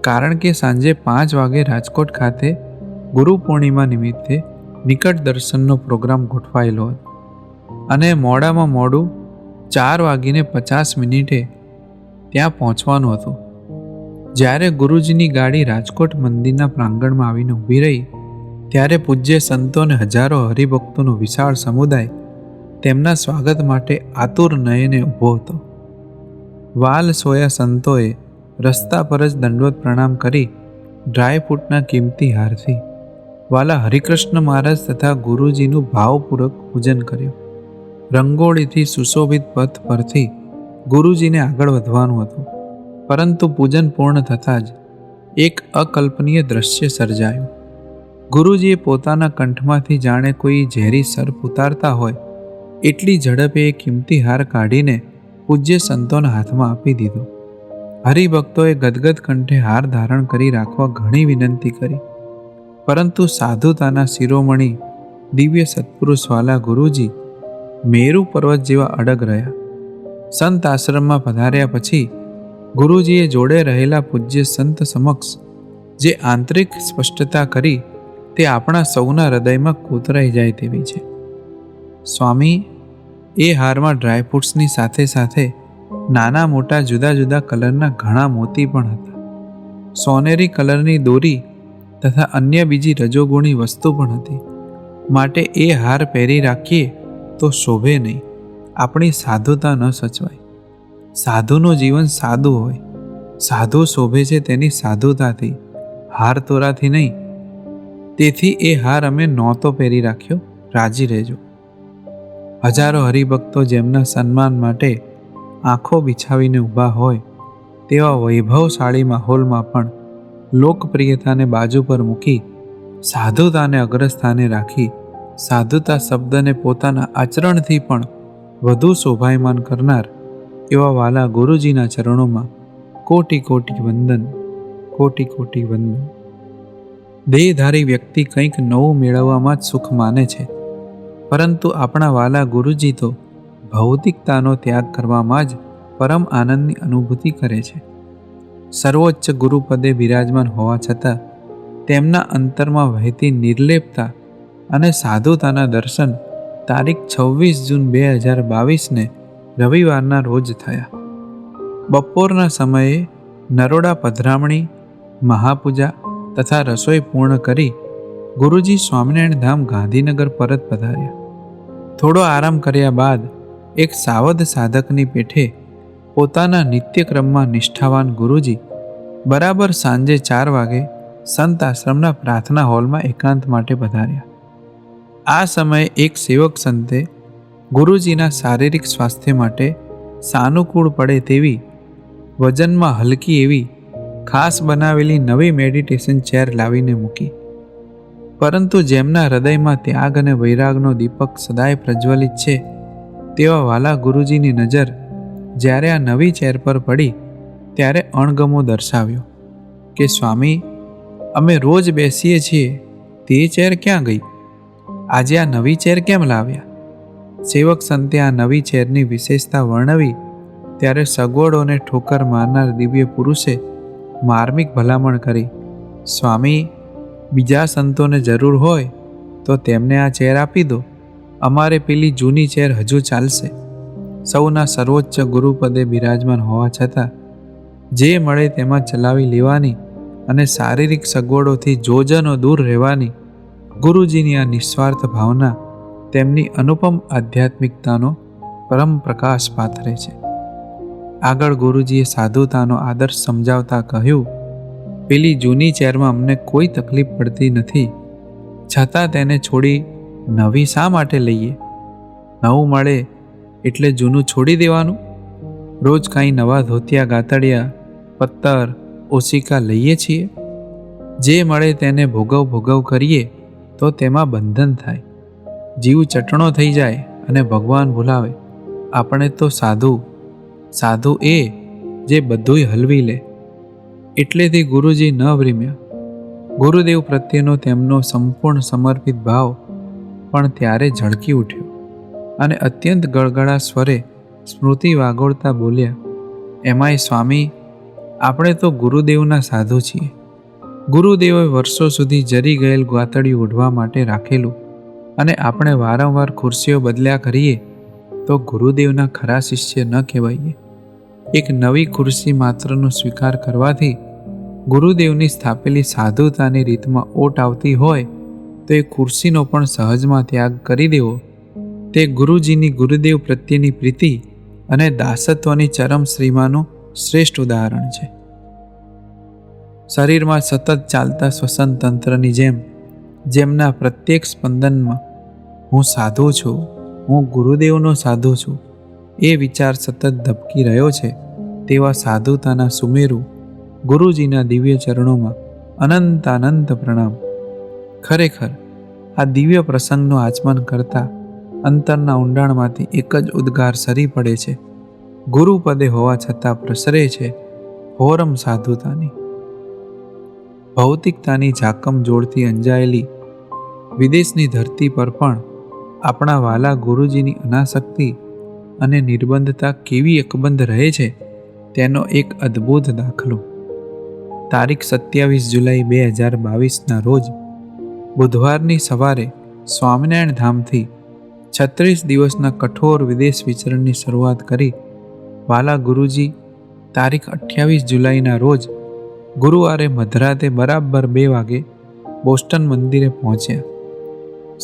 કારણ કે સાંજે 5 વાગે રાજકોટ ખાતે ગુરુ પૂર્ણિમા નિમિત્તે નિકટ દર્શનનો પ્રોગ્રામ ગોઠવાયેલો હતો અને મોડામાં મોડું 4:50 ત્યાં પહોંચવાનું હતું. જ્યારે ગુરુજીની ગાડી રાજકોટ મંદિરના પ્રાંગણમાં આવીને ઊભી રહી ત્યારે પૂજ્ય સંતો અને હજારો હરિભક્તોનો વિશાળ સમુદાય તેમના સ્વાગત માટે આતુર નયને ઊભો હતો. વાલ સોયા સંતોએ રસ્તા પર જ દંડવત પ્રણામ કરી ડ્રાયફ્રૂટના કિંમતી હારથી વાલા હરિકૃષ્ણ મહારાજ તથા ગુરુજીનું ભાવપૂર્વક પૂજન કર્યું. રંગોળીથી સુશોભિત પથ પરથી ગુરુજીને આગળ વધવાનું હતું, પરંતુ પૂજન પૂર્ણ થતાં જ એક અકલ્પનીય દ્રશ્ય સર્જાયું. ગુરુજીએ પોતાના કંઠમાંથી જાણે કોઈ ઝેરી સર્પ ઉતારતા હોય એટલી ઝડપે એ કિંમતી હાર કાઢીને પૂજ્ય સંતોના હાથમાં આપી દીધો. હરિભક્તોએ ગદગદ કંઠે હાર ધારણ કરી રાખવા ઘણી વિનંતી કરી, પરંતુ સાધુતાના શિરોમણી દિવ્ય સત્પુરુષ વાલા ગુરુજી મેરુ પર્વત જેવા અડગ રહ્યા. સંત આશ્રમમાં પધાર્યા પછી ગુરુજીએ જોડે રહેલા પૂજ્ય સંત સમક્ષ જે આંતરિક સ્પષ્ટતા કરી તે આપણા સૌના હૃદયમાં કોતરાઈ જાય તેવી છે. સ્વામી, એ હારમાં ડ્રાયફ્રૂટ્સની સાથે સાથે નાના મોટા જુદા જુદા કલરના ઘણા મોતી પણ હતા. સોનેરી કલરની દોરી તથા અન્ય બીજી રજોગુણી વસ્તુ પણ હતી. માટે એ હાર પહેરી રાખીએ તો શોભે નહીં, આપણી સાધુતા ન સચવાય. સાધુનું જીવન સાદું હોય. સાધુ શોભે છે તેની સાધુતાથી, હાર તોરાથી નહીં. તેથી એ હાર અમે નહોતો પહેરી રાખ્યો, રાજી રહેજો. હજારો હરિભક્તો જેમના સન્માન માટે આંખો બિછાવીને ઊભા હોય તેવા વૈભવશાળી માહોલમાં પણ લોકપ્રિયતાને બાજુ પર મૂકી સાધુતાને અગ્રસ્થાને રાખી સાધુતા શબ્દને પોતાના આચરણથી પણ વધુ શોભાયમાન કરનાર એવા વાલા ગુરુજીના ચરણોમાં કોટી કોટી વંદન, કોટી કોટી વંદન. દેહધારી વ્યક્તિ કંઈક નવું મેળવવામાં જ સુખ માને છે, પરંતુ આપણા વાલા ગુરુજી તો ભૌતિકતાનો ત્યાગ કરવામાં જ પરમ આનંદની અનુભૂતિ કરે છે. સર્વોચ્ચ ગુરુપદે બિરાજમાન હોવા છતાં તેમના અંતરમાં વહેતી નિર્લેપતા અને સાધુતાના દર્શન તારીખ 26 જૂન 2022ને રવિવારના રોજ થયા. બપોરના સમયે નરોડા પધરામણી, મહાપૂજા તથા રસોઈ પૂર્ણ કરી ગુરુજી સ્વામિનારાયણ ધામ ગાંધીનગર પરત પધાર્યા. થોડો આરામ કર્યા બાદ એક સાવધ સાધકની પેઠે પોતાના નિત્યક્રમમાં નિષ્ઠાવાન ગુરુજી બરાબર સાંજે 4 વાગે સંત આશ્રમના પ્રાર્થના હોલમાં એકાંત માટે પધાર્યા. આ સમયે એક સેવક સંતે ગુરુજીના શારીરિક સ્વાસ્થ્ય માટે સાનુકૂળ પડે તેવી વજનમાં હલકી એવી ખાસ બનાવેલી નવી મેડિટેશન ચેર લાવીને મૂકી. પરંતુ જેમના હૃદયમાં ત્યાગ અને વૈરાગનો દીપક સદાય પ્રજ્વલિત છે તેવા વાલા ગુરુજીની નજર જ્યારે આ નવી ચેર પર પડી ત્યારે અણગમો દર્શાવ્યો કે સ્વામી, અમે રોજ બેસીએ છીએ તે ચેર ક્યાં ગઈ? આજે આ નવી ચેર કેમ લાવ્યા? સેવક સંતે આ નવી ચેરની વિશેષતા વર્ણવી ત્યારે સગવડોને ઠોકર મારનાર દિવ્ય પુરુષે માર્મિક ભલામણ કરી, સ્વામી, બીજા સંતોને જરૂર હોય તો તેમને આ ચેર આપી દો, અમારે પેલી જૂની ચેર હજુ ચાલશે. સૌના સર્વોચ્ચ ગુરુપદે બિરાજમાન હોવા છતાં જે મળે તેમાં ચલાવી લેવાની અને શારીરિક સગવડોથી જોજનો દૂર રહેવાની ગુરુજીની આ નિસ્વાર્થ ભાવના તેમની અનુપમ આધ્યાત્મિકતાનો પરમ પ્રકાશ પાથરે છે. આગળ ગુરુજીએ સાધુતાનો આદર્શ સમજાવતા કહ્યું, પેલી જૂની ચેરમાં અમને કોઈ તકલીફ પડતી નથી, છતાં તેને છોડી નવી શા માટે લઈએ? નવું મળે એટલે જૂનું છોડી દેવાનું? રોજ કાંઈ નવા ધોતિયા, ગાતડિયા, પત્તર, ઓશિકા લઈએ છીએ. જે મળે તેને ભોગવ કરીએ તો તેમાં બંધન થાય, જીવ ચટણો થઈ જાય અને ભગવાન ભૂલાવે. આપણે તો સાધુ એ જે બધુંય હલવી લે. એટલેથી ગુરુજી ન વ્રીમ્યા. ગુરુદેવ પ્રત્યેનો તેમનો સંપૂર્ણ સમર્પિત ભાવ પણ ત્યારે ઝળકી ઉઠ્યો અને અત્યંત ગળગળા સ્વરે સ્મૃતિ વાગોળતા બોલ્યા, એમાંય સ્વામી, આપણે તો ગુરુદેવના સાધુ છીએ. ગુરુદેવે વર્ષો સુધી જરી ગયેલ ગાતડિયું ઓઢવા માટે રાખેલું અને આપણે વારંવાર ખુરશીઓ બદલ્યા કરીએ તો ગુરુદેવના ખરા શિષ્ય ન કહેવાઈએ. એક નવી ખુરશી માત્રનો સ્વીકાર કરવાથી ગુરુદેવની સ્થાપેલી સાધુતાની રીતમાં ઓટ આવતી હોય તો એ ખુરશીનો પણ સહજમાં ત્યાગ કરી દેવો તે ગુરુજીની ગુરુદેવ પ્રત્યેની પ્રીતિ અને દાસત્વની ચરમ શ્રીમાનું શ્રેષ્ઠ ઉદાહરણ છે. શરીરમાં સતત ચાલતા શ્વસન તંત્રની જેમ જેમના પ્રત્યેક સ્પંદનમાં હું સાધુ છું, હું ગુરુદેવનો સાધુ છું એ વિચાર સતત ધબકી રહ્યો છે તેવા સાધુતાના સુમેરુ ગુરુજીના દિવ્ય ચરણોમાં અનંત પ્રણામ. ખરેખર આ દિવ્ય પ્રસંગનું આચમન કરતા અંતરના ઊંડાણમાંથી એક જ ઉદ્ગાર સરી પડે છે, ગુરુપદે હોવા છતાં પ્રસરે છે હોરમ સાધુતાની. ભૌતિકતાની ઝાકમ જોડથી અંજાયેલી વિદેશની ધરતી પર પણ આપણા વાલા ગુરુજીની અનાસક્તિ અને નિર્બંધતા કેવી અકબંધ રહે છે તેનો એક અદ્ભુત દાખલો. તારીખ 27 જુલાઈ 2022ના રોજ બુધવારની સવારે સ્વામિનારાયણ ધામથી 36 દિવસના કઠોર વિદેશ વિચરણની શરૂઆત કરી વાલા ગુરુજી તારીખ 28 જુલાઈના રોજ ગુરુવારે મધરાતે બરાબર 2 વાગે બોસ્ટન મંદિરે પહોંચ્યા.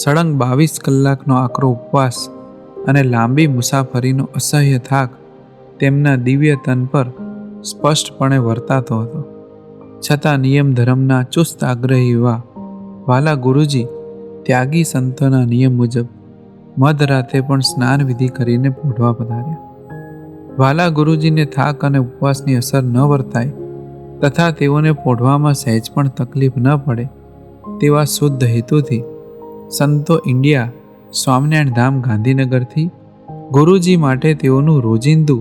સળંગ 22 કલાકનો આકરો ઉપવાસ અને લાંબી મુસાફરીનો અસહ્ય થાક તેમના દિવ્ય તન પર સ્પષ્ટપણે વર્તાતો હતો. છતાં નિયમ ધર્મના ચુસ્ત આગ્રહી એવા વાલા ગુરુજી ત્યાગી સંતોના નિયમ મુજબ મધરાતે પણ સ્નાન વિધિ કરીને પોઢવા પધાર્યા. વાલા ગુરુજીને થાક અને ઉપવાસની અસર ન વર્તાય તથા તેઓને પોઢવામાં સહેજ પણ તકલીફ ન પડે તેવા શુદ્ધ હેતુથી સંતો ઇન્ડિયા સ્વામિનારાયણ ધામ ગાંધીનગરથી ગુરુજી માટે તેઓનું રોજિંદુ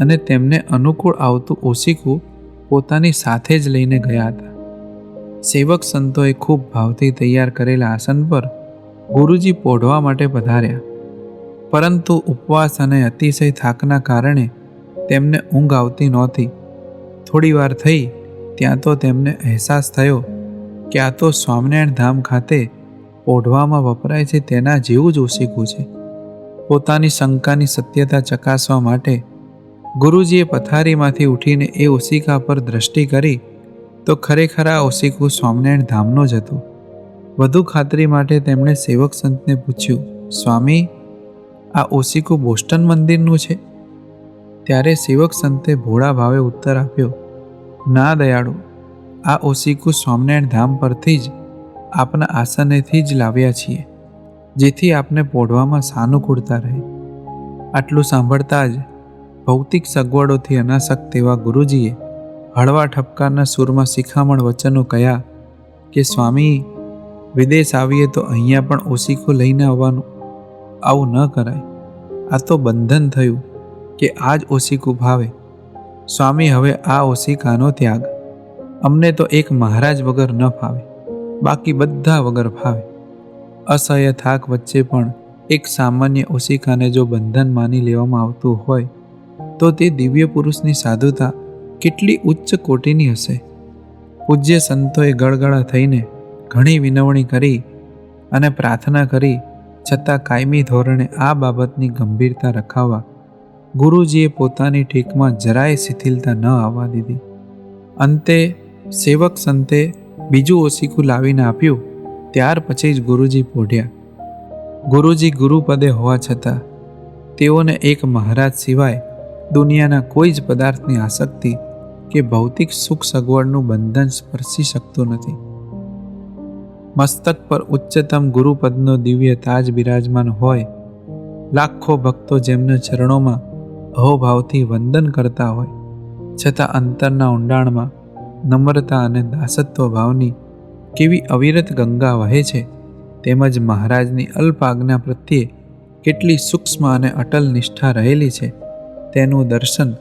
અને તેમને અનુકૂળ આવતું ઓશીકું પોતાની સાથે જ લઈને ગયા હતા. સેવક સંતોએ ખૂબ ભાવથી તૈયાર કરેલા આસન પર ગુરુજી પોઢવા માટે પધાર્યા. પરંતુ ઉપવાસ અને અતિશય થાકના કારણે તેમને ઊંઘ આવતી નહોતી. થોડી વાર થઈ ત્યાં તો તેમને અહેસાસ થયો કે આ તો સ્વામિનારાયણ ધામ ખાતે પોઢવામાં વપરાય છે તેના જેવું જ ઓશીકું છે. પોતાની શંકાની સત્યતા ચકાસવા માટે ગુરુજીએ પથારીમાંથી ઉઠીને એ ઓશિકા પર દ્રષ્ટિ કરી તો ખરેખર આ ઓશિકું સ્વામિનારાયણ ધામનો જ હતું. વધુ ખાતરી માટે તેમણે સેવક સંતને પૂછ્યું, સ્વામી, આ ઓશિકું બોસ્ટન મંદિરનું છે? ત્યારે સેવક સંતે ભોળા ભાવે ઉત્તર આપ્યો, ના દયાળુ, આ ઓશિકું સ્વામિનારાયણ ધામ પરથી જ આપના આસનેથી જ લાવ્યા છીએ, જેથી આપને પોઢવામાં સાનુકૂળતા રહે. આટલું સાંભળતા જ ભૌતિક સગવડોથી અનાસક્ત એવા ગુરુજીએ હળવા ઠપકારના સૂરમાં શિખામણ વચનો કહ્યા કે સ્વામી, વિદેશ આવીએ તો અહીંયા પણ ઓશીકું લઈને આવવાનું. આવું ન કરાય. આ તો બંધન થયું કે આ જ ઓશીકું ભાવે. સ્વામી, હવે આ ઓશિકાનો ત્યાગ. અમને તો એક મહારાજ વગર ન ફાવે, બાકી બધા વગર ફાવે. અસહ્ય થાક વચ્ચે પણ એક સામાન્ય ઓશિકાને જો બંધન માની લેવામાં આવતું હોય તો તે દિવ્ય પુરુષની સાધુતા કેટલી ઉચ્ચ કોટીની હશે. પૂજ્ય સંતોએ ગળગળા થઈને ઘણી વિનવણી કરી અને પ્રાર્થના કરી, છતાં કાયમી ધોરણે આ બાબતની ગંભીરતા રખાવવા ગુરુજીએ પોતાની ટેકમાં જરાય શિથિલતા ન આવવા દીધી. અંતે સેવક સંતે બીજું ઓશીકું લાવીને આપ્યું. ત્યાર પછી જ ગુરુજી પોઢ્યા. ગુરુજી ગુરુપદે હોવા છતાં તેઓને એક મહારાજ સિવાય દુનિયાના કોઈ જ પદાર્થની આસક્તિ કે ભૌતિક સુખ સગવડનું બંધન સ્પર્શી શકતું નથી. મસ્તક પર ઉચ્ચતમ ગુરુપદનો દિવ્ય તાજ બિરાજમાન હોય, લાખો ભક્તો જેમના ચરણોમાં અહોભાવથી વંદન કરતા હોય, છતાં અંતરના ઊંડાણમાં નમ્રતા અને દાસત્વ ભાવની કેવી અવિરત ગંગા વહે છે, તેમજ મહારાજની અલ્પ આજ્ઞા પ્રત્યે કેટલી સૂક્ષ્મ અને અટલ નિષ્ઠા રહેલી છે, તેનું દર્શન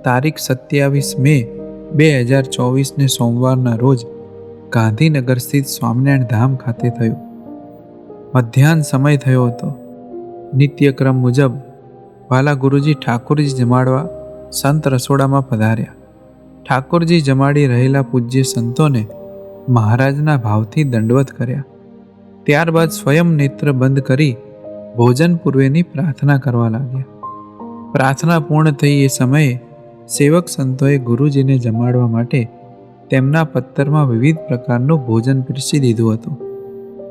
તારીખ 27 મે 2024ને સોમવારના રોજ ગાંધીનગર સ્થિત સ્વામિનારાયણ ધામ ખાતે થયું. મધ્યાહન સમય થયો હતો. નિત્યક્રમ મુજબ વાલા ગુરુજી ઠાકોરજી જમાડવા સંત રસોડામાં પધાર્યા. ઠાકોરજી જમાડી રહેલા પૂજ્ય સંતોને મહારાજના ભાવથી દંડવત કર્યા. ત્યારબાદ સ્વયં નેત્ર બંધ કરી ભોજન પૂર્વેની પ્રાર્થના કરવા લાગ્યા. પ્રાર્થના પૂર્ણ થઈ એ સમયે સેવક સંતોએ ગુરુજીને જમાડવા માટે તેમના પત્તરમાં વિવિધ પ્રકારનું ભોજન પીરસી દીધું હતું.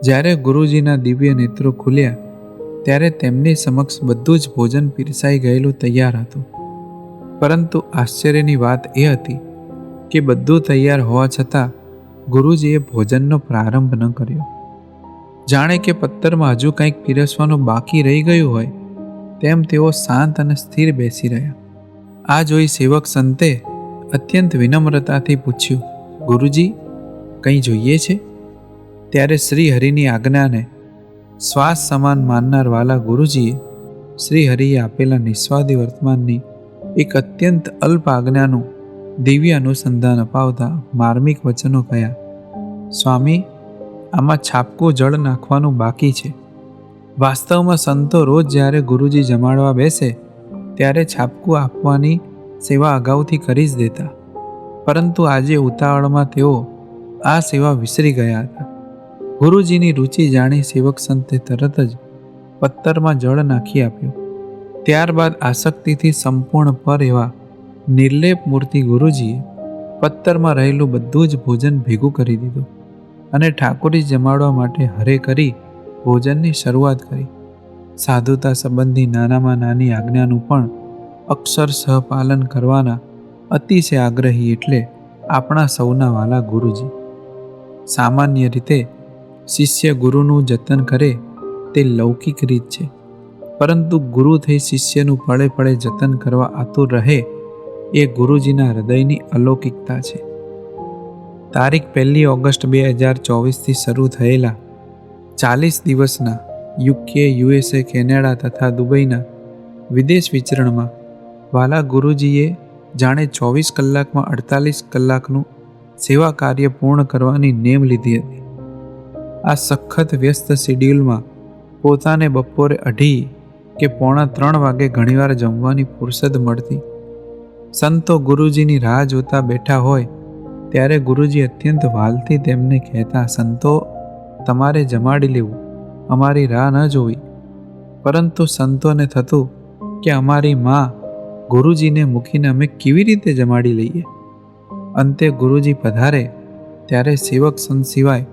જ્યારે ગુરુજીના દિવ્ય નેત્રો ખુલ્યા ત્યારે તેમની સમક્ષ બધું જ ભોજન પીરસાઈ ગયેલું તૈયાર હતું. પરંતુ આશ્ચર્યની વાત એ હતી કે બધું તૈયાર હોવા છતાં ગુરુજીએ ભોજનનો પ્રારંભ ન કર્યો. જાણે કે પત્તરમાં હજુ કંઈક પીરસવાનું બાકી રહી ગયું હોય તેમ તેઓ શાંત અને સ્થિર બેસી રહ્યા. આ જોઈ સેવક સંતે અત્યંત વિનમ્રતાથી પૂછ્યું, ગુરુજી, કંઈ જોઈએ છે? ત્યારે શ્રી હરિની આજ્ઞાને શ્વાસ સમાન માનનાર વાલા ગુરુજીએ શ્રી હરિએ આપેલા નિસ્વાદી વર્તમાનની એક અત્યંત અલ્પ આજ્ઞાનું દિવ્ય અનુસંધાન અપાવતા માર્મિક વચનો કહ્યા, સ્વામી, આમાં છાપકું જળ નાખવાનું બાકી છે. વાસ્તવમાં સંતો રોજ જ્યારે ગુરુજી જમાડવા બેસે ત્યારે છાપકું આપવાની સેવા અગાઉથી કરી જ દેતા, પરંતુ આજે ઉતાવળમાં તેઓ આ સેવા વિસરી ગયા હતા. ગુરુજીની રુચિ જાણી સેવક સંતે તરત જ પત્તરમાં જળ નાખી આપ્યું. ત્યારબાદ આસક્તિથી સંપૂર્ણ પર એવા નિર્લેપ મૂર્તિ ગુરુજીએ પત્તરમાં રહેલું બધું જ ભોજન ભેગું કરી દીધું અને ઠાકોરજી જમાડવા માટે હરે કરી ભોજનની શરૂઆત કરી. સાધુતા સંબંધી નાનામાં નાની આજ્ઞાનું પણ અક્ષરશઃ પાલન કરવાના અતિશય આગ્રહી એટલે આપણા સૌના વાલા ગુરુજી. સામાન્ય રીતે શિષ્ય ગુરુનું જતન કરે તે લૌકિક રીત છે, પરંતુ ગુરુ થઈ શિષ્યનું પળે પળે જતન કરવા આતુર રહે એ ગુરુજીના હૃદયની અલૌકિકતા છે. તારીખ 1 ઓગસ્ટ 2024થી શરૂ થયેલા 40 દિવસના યુકે, USA, કેનેડા તથા દુબઈના વિદેશ વિચરણમાં વાલા ગુરુજીએ જાણે 24 કલાકમાં 48 કલાકનું સેવા કાર્ય પૂર્ણ કરવાની નેમ લીધી હતી. આ સખત વ્યસ્ત શેડ્યુલમાં પોતાને બપોરે 2:30 કે 2:45 વાગે ઘણીવાર જમવાની ફુરસદ મળતી. સંતો ગુરુજીની રાહ જોતા બેઠા હોય ત્યારે ગુરુજી અત્યંત વાલથી તેમને કહેતા, સંતો, તમારે જમાડી લેવું, અમારી રાહ ન જોવી. પરંતુ સંતોને થતું કે અમારી માં ગુરુજીને મૂકીને અમે કેવી રીતે જમાડી લઈએ. અંતે ગુરુજી પધારે ત્યારે સેવક સંત સિવાય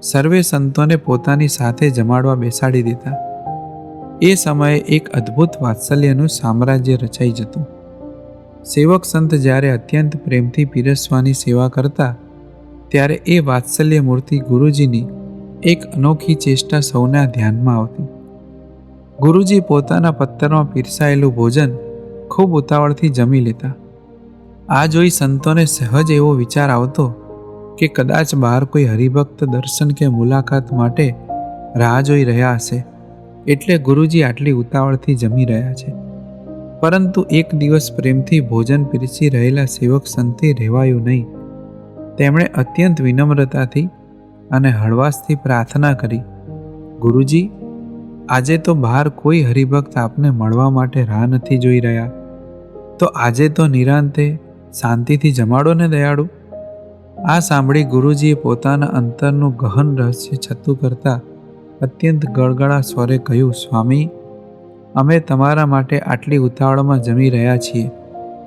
સર્વે સંતોને પોતાની સાથે જમાડવા બેસાડી દેતા. એ સમયે એક અદ્ભુત વાત્સલ્યનું સામ્રાજ્ય રચાઈ જતું. સેવક સંત જ્યારે અત્યંત પ્રેમથી પીરસવાની સેવા કરતા ત્યારે એ વાત્સલ્ય મૂર્તિ ગુરુજીની એક અનોખી ચેષ્ટા સૌના ધ્યાનમાં આવતી. ગુરુજી પોતાના પત્તરમાં પીરસાયેલું ભોજન ખૂબ ઉતાવળથી જમી લેતા. આ જોઈ સંતોને સહજ એવો વિચાર આવતો કે કદાચ બહાર કોઈ હરિભક્ત દર્શન કે મુલાકાત માટે રાહ જોઈ રહ્યા હશે, એટલે ગુરુજી આટલી ઉતાવળથી જમી રહ્યા છે. પરંતુ એક દિવસ પ્રેમથી ભોજન પીરસી રહેલા સેવક સંતે રહેવાયું નહીં. તેમણે અત્યંત વિનમ્રતાથી અને હળવાશથી પ્રાર્થના કરી, ગુરુજી, આજે તો બહાર કોઈ હરિભક્ત આપને મળવા માટે રાહ નથી જોઈ રહ્યા, તો આજે તો નિરાંતે શાંતિથી જમાડો ને દયાળુ. આ સાંભળી ગુરુજીએ પોતાના અંતરનું ગહન રહસ્ય છતું કરતા અત્યંત ગળગળા સ્વરે કહ્યું, સ્વામી, અમે તમારા માટે આટલી ઉતાવળમાં જમી રહ્યા છીએ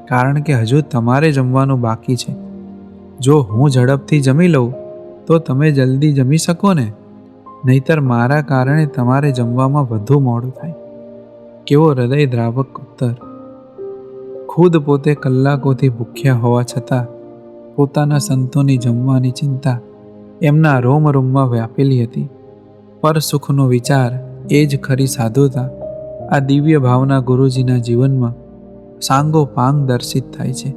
કારણ કે હજુ તમારે જમવાનું બાકી છે. જો હું ઝડપથી જમી લઉં તો તમે જલ્દી જમી શકો ને, નહીતર મારા કારણે તમારે જમવામાં વધુ મોડું થાય. કેવો હૃદય દ્રાવક ઉત્તર! ખુદ પોતે કલાકોથી ભૂખ્યા હોવા છતાં પોતાના સંતોની જમવાની ચિંતા એમના રોમ રોમમાં વ્યાપેલી હતી. પર સુખનો વિચાર એ જ ખરી સાધુતા. આ દિવ્ય ભાવના ગુરુજીના જીવનમાં સાંગોપાંગ દર્શિત થાય છે.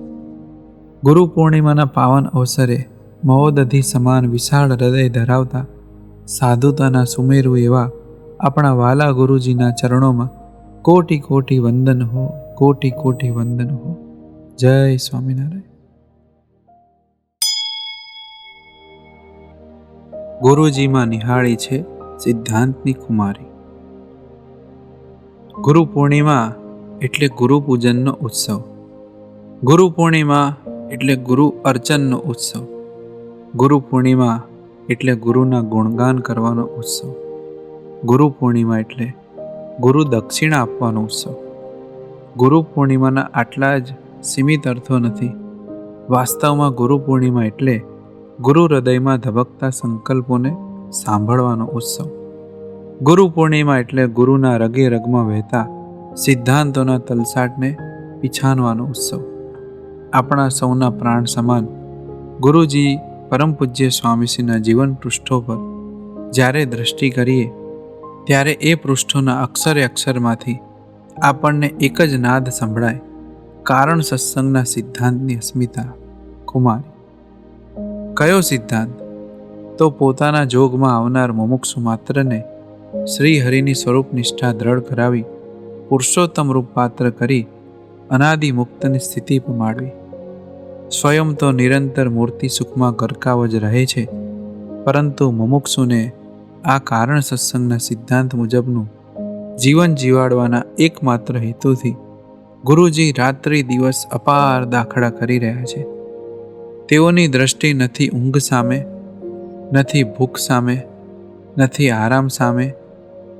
ગુરુ પૂર્ણિમાના પાવન અવસરે મહોદધિ સમાન વિશાળ હૃદય ધરાવતા સાધુતાના સુમેરુ એવા આપણા વાલા ગુરુજીના ચરણોમાં કોટી કોટી વંદન હો, કોટી કોટી વંદન હો. જય સ્વામિનારાયણ. ગુરુજીમાં નિહાળી છે સિદ્ધાંતની કુમારી. ગુરુ પૂર્ણિમા એટલે ગુરુ પૂજનનો ઉત્સવ. ગુરુ પૂર્ણિમા એટલે ગુરુ અર્ચનનો ઉત્સવ. ગુરુ પૂર્ણિમા એટલે ગુરુના ગુણગાન કરવાનો ઉત્સવ. ગુરુ પૂર્ણિમા એટલે ગુરુ દક્ષિણા આપવાનો ઉત્સવ. ગુરુ પૂર્ણિમાના આટલા જ સીમિત અર્થો નથી. વાસ્તવમાં ગુરુ પૂર્ણિમા એટલે ગુરુ હૃદયમાં ધબકતા સંકલ્પોને સાંભળવાનો ઉત્સવ. ગુરુ પૂર્ણિમા એટલે ગુરુના રગે રગમાં વહેતા સિદ્ધાંતોના તલસાટને પીછાનવાનો ઉત્સવ. આપણા સૌના પ્રાણ સમાન ગુરુજી પરમ પૂજ્ય સ્વામીશ્રીના જીવન પૃષ્ઠો પર જ્યારે દ્રષ્ટિ કરીએ ત્યારે એ પૃષ્ઠોના અક્ષરે અક્ષરમાંથી આપણને એક જ નાદ સંભળાય, કારણ સત્સંગના સિદ્ધાંતની અસ્મિતા કુમારી. કયો સિદ્ધાંત? તો પોતાના જોગમાં આવનાર મુમુક્ષુ માત્રને શ્રી હરિની સ્વરૂપ નિષ્ઠા દ્રઢ કરાવી પુરુષોત્તમ રૂપ પાત્ર કરી અનાદિ મુક્તની સ્થિતિ પમાડવી. સ્વયં તો નિરંતર મૂર્તિ સુખમાં ગરકાવ જ રહે છે, પરંતુ મુમુક્ષુને આ કારણ સત્સંગના સિદ્ધાંત મુજબનું જીવન જીવાડવાના એકમાત્ર હેતુથી ગુરુજી રાત્રિ દિવસ અપાર દાખલા કરી રહ્યા છે. તેઓની દ્રષ્ટિ નથી ઊંઘ સામે, નથી ભૂખ સામે, નથી આરામ સામે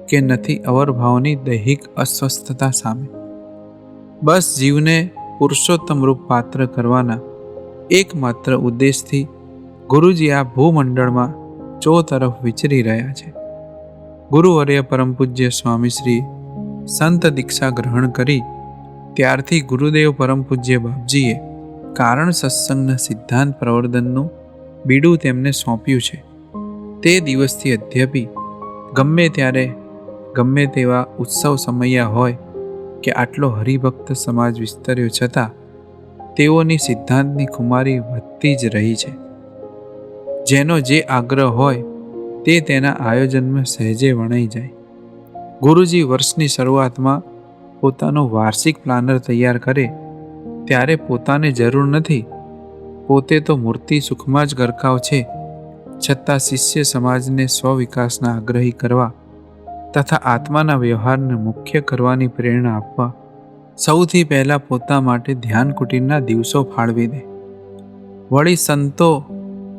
કે નથી અવરભાવની દૈહિક અસ્વસ્થતા સામે. બસ જીવને પુરુષોત્તમ રૂપ પાત્ર કરવાના એકમાત્ર ઉદ્દેશથી ગુરુજી આ ભૂમંડળમાં ચો તરફ વિચરી રહ્યા છે. ગુરુવર્ય પરમ પૂજ્ય સ્વામીશ્રી સંત દીક્ષા ગ્રહણ કરી ત્યારથી ગુરુદેવ પરમ પૂજ્ય બાપજીએ કારણ સત્સંગના સિદ્ધાંત પ્રવર્તનનું બીડું તેમને સોંપ્યું છે. તે દિવસથી અદ્યાપી ગમે ત્યારે ગમે તેવા ઉત્સવ સમયા હોય કે આટલો હરિભક્ત સમાજ વિસ્તર્યો છતાં તેઓની સિદ્ધાંતની ખુમારી વધતી જ રહી છે. જેનો જે આગ્રહ હોય તે તેના આયોજનમાં સહેજે વણાઈ જાય. ગુરુજી વર્ષની શરૂઆતમાં પોતાનું વાર્ષિક પ્લાનર તૈયાર કરે ત્યારે પોતાને જરૂર નથી, પોતે તો મૂર્તિ સુખમાં જ ગરકાવ છે, છતાં શિષ્ય સમાજને સ્વવિકાસના આગ્રહી કરવા તથા આત્માના વ્યવહારને મુખ્ય કરવાની પ્રેરણા આપવા સૌથી પહેલાં પોતા માટે ધ્યાન કુટીરના દિવસો ફાળવી દે. વળી સંતો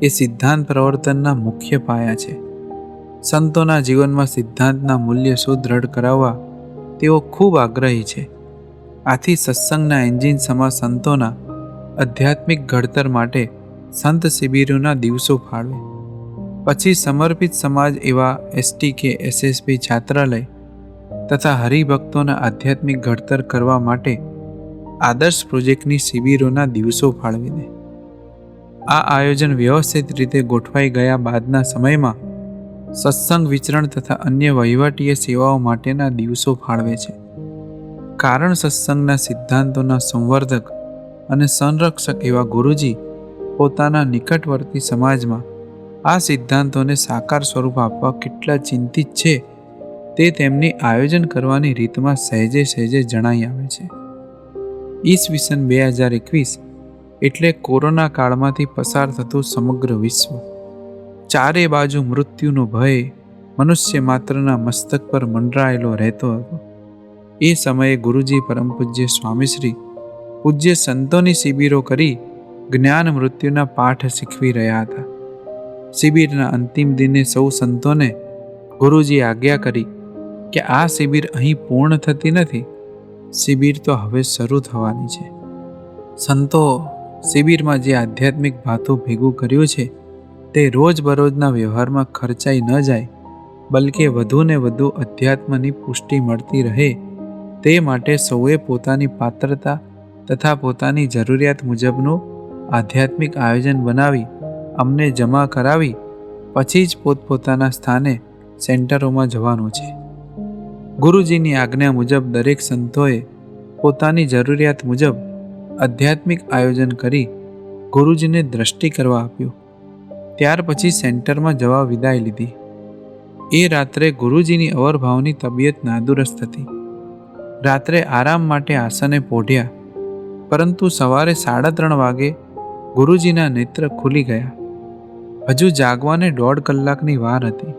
એ સિદ્ધાંત પ્રવર્તનના મુખ્ય પાયા છે. સંતોના જીવનમાં સિદ્ધાંતના મૂલ્ય સુદૃઢ કરાવવા તેઓ ખૂબ આગ્રહી છે. આથી સત્સંગના એન્જિન સમા સંતોના આધ્યાત્મિક ઘડતર માટે સંત શિબિરોના દિવસો ફાળવે. પછી સમર્પિત સમાજ એવા STK SSP છાત્રાલય તથા હરિભક્તોના આધ્યાત્મિક ઘડતર કરવા માટે આદર્શ પ્રોજેક્ટની શિબિરોના દિવસો ફાળવી દે. આ આયોજન વ્યવસ્થિત રીતે ગોઠવાઈ ગયા બાદના સમયમાં સત્સંગ વિચરણ તથા અન્ય વહીવટીય સેવાઓ માટેના દિવસો ફાળવે છે. કારણ સત્સંગના સિદ્ધાંતોના સંવર્ધક અને સંરક્ષક એવા ગુરુજી પોતાના નિકટવર્તી સમાજમાં આ સિદ્ધાંતોને સાકાર સ્વરૂપ આપવા કેટલા ચિંતિત છે તે તેમની આયોજન કરવાની રીતમાં સહેજે સહેજે જણાઈ આવે છે. ઈસવીસન 2021 એટલે કોરોના કાળમાંથી પસાર થતું સમગ્ર વિશ્વ. ચારે બાજુ મૃત્યુનો ભય મનુષ્ય માત્રના મસ્તક પર મંડરાયેલો રહેતો હતો. એ સમયે ગુરુજી પરમ પૂજ્ય સ્વામીશ્રી પૂજ્ય સંતોની શિબિરો કરી જ્ઞાન મૃત્યુના પાઠ શીખવી રહ્યા હતા. શિબિરના અંતિમ દિને સૌ સંતોને ગુરુજી આજ્ઞા કરી કે આ શિબિર અહીં પૂર્ણ થતી નથી, શિબિર તો હવે શરૂ થવાની છે. સંતો શિબિરમાં જે આધ્યાત્મિક ભાથું ભેગું કર્યું છે તે રોજબરોજના વ્યવહારમાં ખર્ચાઈ ન જાય, બલકે વધુને વધુ અધ્યાત્મની પુષ્ટિ મળતી રહે તે માટે સૌએ પોતાની પાત્રતા તથા પોતાની જરૂરિયાત મુજબનું આધ્યાત્મિક આયોજન બનાવી અમને જમા કરાવી પછી જ પોતપોતાના સ્થાને સેન્ટરોમાં જવાનું છે. ગુરુજીની આજ્ઞા મુજબ દરેક સંતોએ પોતાની જરૂરિયાત મુજબ આધ્યાત્મિક આયોજન કરી ગુરુજીને દ્રષ્ટિ કરવા આપ્યું. ત્યાર પછી સેન્ટરમાં જવા વિદાય લીધી. એ રાત્રે ગુરુજીની અવરભાવની તબિયત નાદુરસ્ત હતી. રાત્રે આરામ માટે આસને પોઢ્યા, પરંતુ સવારે 3:30 વાગે ગુરુજીના નેત્ર ખુલી ગયા. હજુ જાગવાને 1.5 કલાકની વાર હતી.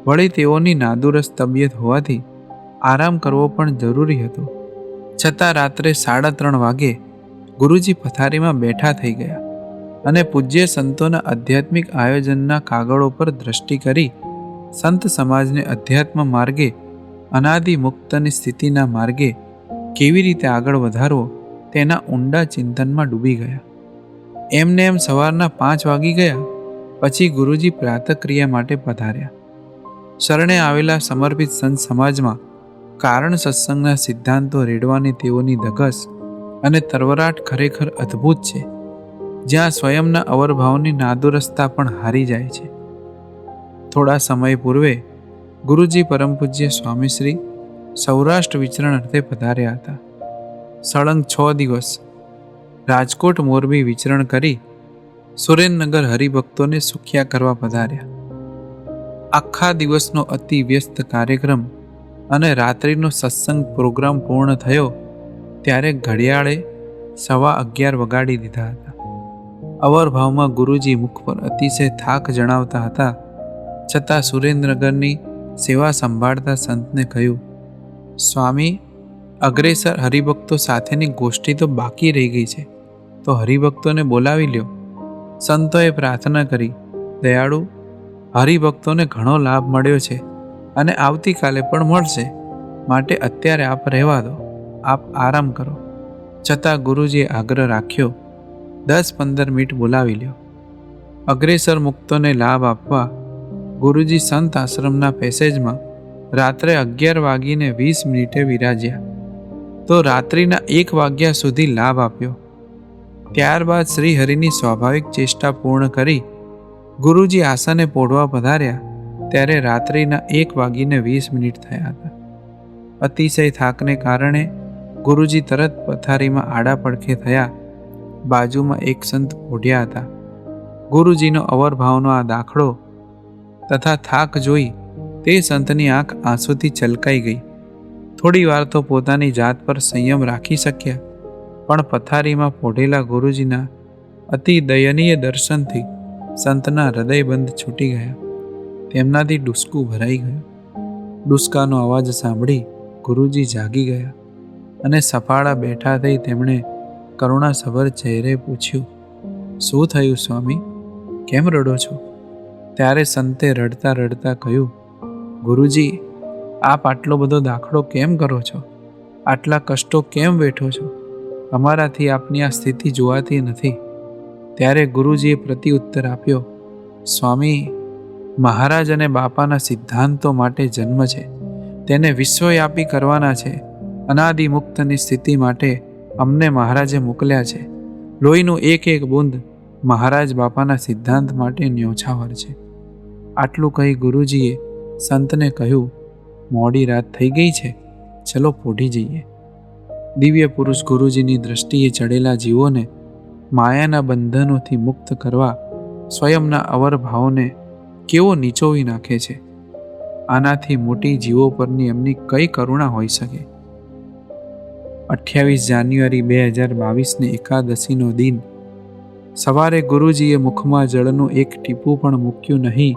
વળી તેઓની નાદુરસ્ત તબિયત હોવાથી આરામ કરવો પણ જરૂરી હતો. છતાં રાત્રે 3:30 વાગે ગુરુજી પથારીમાં બેઠા થઈ ગયા અને પૂજ્ય સંતોના આધ્યાત્મિક આયોજનના કાગળો પર દ્રષ્ટિ કરી સંત સમાજને અધ્યાત્મ માર્ગે અનાદિ મુક્તની સ્થિતિના માર્ગે કેવી રીતે આગળ વધારવો તેના ઊંડા ચિંતનમાં ડૂબી ગયા. એમને એમ સવારના 5 વાગી ગયા. પછી ગુરુજી પ્રાતક્રિયા માટે પધાર્યા. શરણે આવેલા સમર્પિત સંત સમાજમાં કારણ સત્સંગના સિદ્ધાંતો રેડવાની તેઓની ધગશ અને તરવરાટ ખરેખર અદ્ભુત છે, જ્યાં સ્વયંના અવરભાવની નાદુરસ્તા પણ હારી જાય છે. થોડા સમય પૂર્વે ગુરુજી પરમ પૂજ્ય સ્વામીશ્રી સૌરાષ્ટ્ર વિચરણ અર્થે પધાર્યા હતા. સળંગ 6 દિવસ રાજકોટ મોરબી વિચરણ કરી સુરેન્દ્રનગર હરિભક્તોને સુખ્યા કરવા પધાર્યા. આખા દિવસનો અતિ વ્યસ્ત કાર્યક્રમ અને રાત્રિનો સત્સંગ પ્રોગ્રામ પૂર્ણ થયો ત્યારે ઘડિયાળે 11:15 વગાડી દીધા હતા. અવરભાવમાં ગુરુજી મુખ પર અતિશય થાક જણાવતા હતા, છતાં સુરેન્દ્રનગરની સેવા સંભાળતા સંતને કહ્યું, સ્વામી, અગ્રેસર હરિભક્તો સાથેની ગોષ્ઠી તો બાકી રહી ગઈ છે, તો હરિભક્તોને બોલાવી લ્યો. સંતોએ પ્રાર્થના કરી, દયાળુ, હરિભક્તોને ઘણો લાભ મળ્યો છે અને આવતીકાલે પણ મળશે, માટે અત્યારે આપ રહેવા દો, આપ આરામ કરો. છતાં ગુરુજીએ આગ્રહ રાખ્યો, 10-15 મિનિટ બોલાવી લ્યો. અગ્રેસર મુક્તોને લાભ આપવા ગુરુજી સંત આશ્રમના પેસેજમાં રાત્રે 11:20 વિરાજ્યા તો રાત્રિના 1 વાગ્યા સુધી લાભ આપ્યો. ત્યારબાદ શ્રીહરિની સ્વાભાવિક ચેષ્ટા પૂર્ણ કરી ગુરુજી આસને પોઢવા પધાર્યા ત્યારે રાત્રિના 1:20 થયા હતા. અતિશય થાકને કારણે ગુરુજી તરત પથારીમાં આડા પડખે થયા. બાજુમાં એક સંત પોઢ્યા હતા. ગુરુજીનો અવરભાવનો આ દાખલો તથા થાક જોઈ તે સંતની આંખ આંસુથી છલકાઈ ગઈ. થોડી વાર તો પોતાની જાત પર સંયમ રાખી શક્યા, પણ પથારીમાં પોઢેલા ગુરુજીના અતિ દયનીય દર્શનથી સંતના હૃદયબંધ છૂટી ગયા. તેમનાથી ડૂસકું ભરાઈ ગયું. ડૂસકાનો અવાજ સાંભળી ગુરુજી જાગી ગયા અને સફાળા બેઠા થઈ તેમણે કરુણાસભર ચહેરે પૂછ્યું, શું થયું સ્વામી, કેમ રડો છો? ત્યારે સંતે રડતા રડતા કહ્યું, ગુરુજી, આપ આટલો બધો દાખલો કેમ કરો છો? આટલા કષ્ટો કેમ વેઠો છો? અમારાથી આપની આ સ્થિતિ જોવાતી નથી. ત્યારે ગુરુજીએ પ્રત્યુત્તર આપ્યો, સ્વામી, મહારાજ અને બાપાના સિદ્ધાંતો માટે જન્મ છે, તેને વિશ્વવ્યાપી કરવાના છે. અનાદિ મુક્તની સ્થિતિ માટે અમને મહારાજે મોકલ્યા છે. લોહીનું એક એક બૂંદ મહારાજ બાપાના સિદ્ધાંત માટે ન્યોછાવર છે. આટલું કહી ગુરુજીએ સંતને કહ્યું, મોડી રાત થઈ ગઈ છે, ચલો પોઢી જઈએ. દિવ્ય પુરુષ ગુરુજીની દ્રષ્ટિએ ચડેલા જીવોને માયાના બંધનોથી મુક્ત કરવા સ્વયંના અવર ભાવને કેવો નીચોવી નાખે છે. આનાથી મોટી જીવો પરની એમની કઈ કરુણા હોઈ શકે? 28 જાન્યુઆરી 2022 એકાદશીનો દિન. સવારે ગુરુજીએ મુખમાં જળનું એક ટીપું પણ મૂક્યું નહીં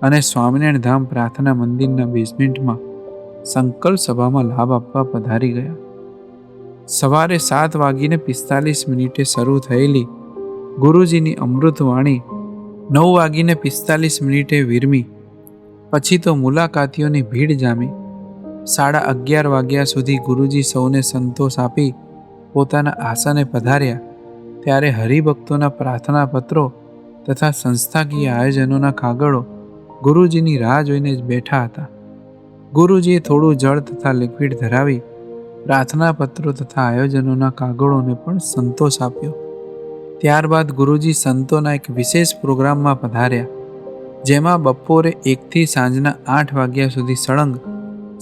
અને સ્વામિનારાયણ ધામ પ્રાર્થના મંદિરના બેઝમેન્ટમાં સંકલ્પ સભામાં લાભ આપવા પધારી ગયા. સવારે 7:45 શરૂ થયેલી ગુરુજીની અમૃતવાણી 9:45 વિરમી. પછી તો મુલાકાતીઓની ભીડ જામી. 11:30 વાગ્યા સુધી ગુરુજી સૌને સંતોષ આપી પોતાના આસને પધાર્યા ત્યારે હરિભક્તોના પ્રાર્થના પત્રો તથા સંસ્થાકીય આયોજનોના કાગળો ગુરુજીની રાહ જોઈને જ બેઠા હતા. ગુરુજીએ થોડું જળ તથા લિક્વિડ ધરાવી પ્રાર્થના પત્રો તથા આયોજનોના કાગળોને પણ સંતોષ આપ્યો. ત્યારબાદ ગુરુજી સંતોના એક વિશેષ પ્રોગ્રામમાં પધાર્યા, જેમાં બપોરે 1 થી સાંજના 8 વાગ્યા સુધી સળંગ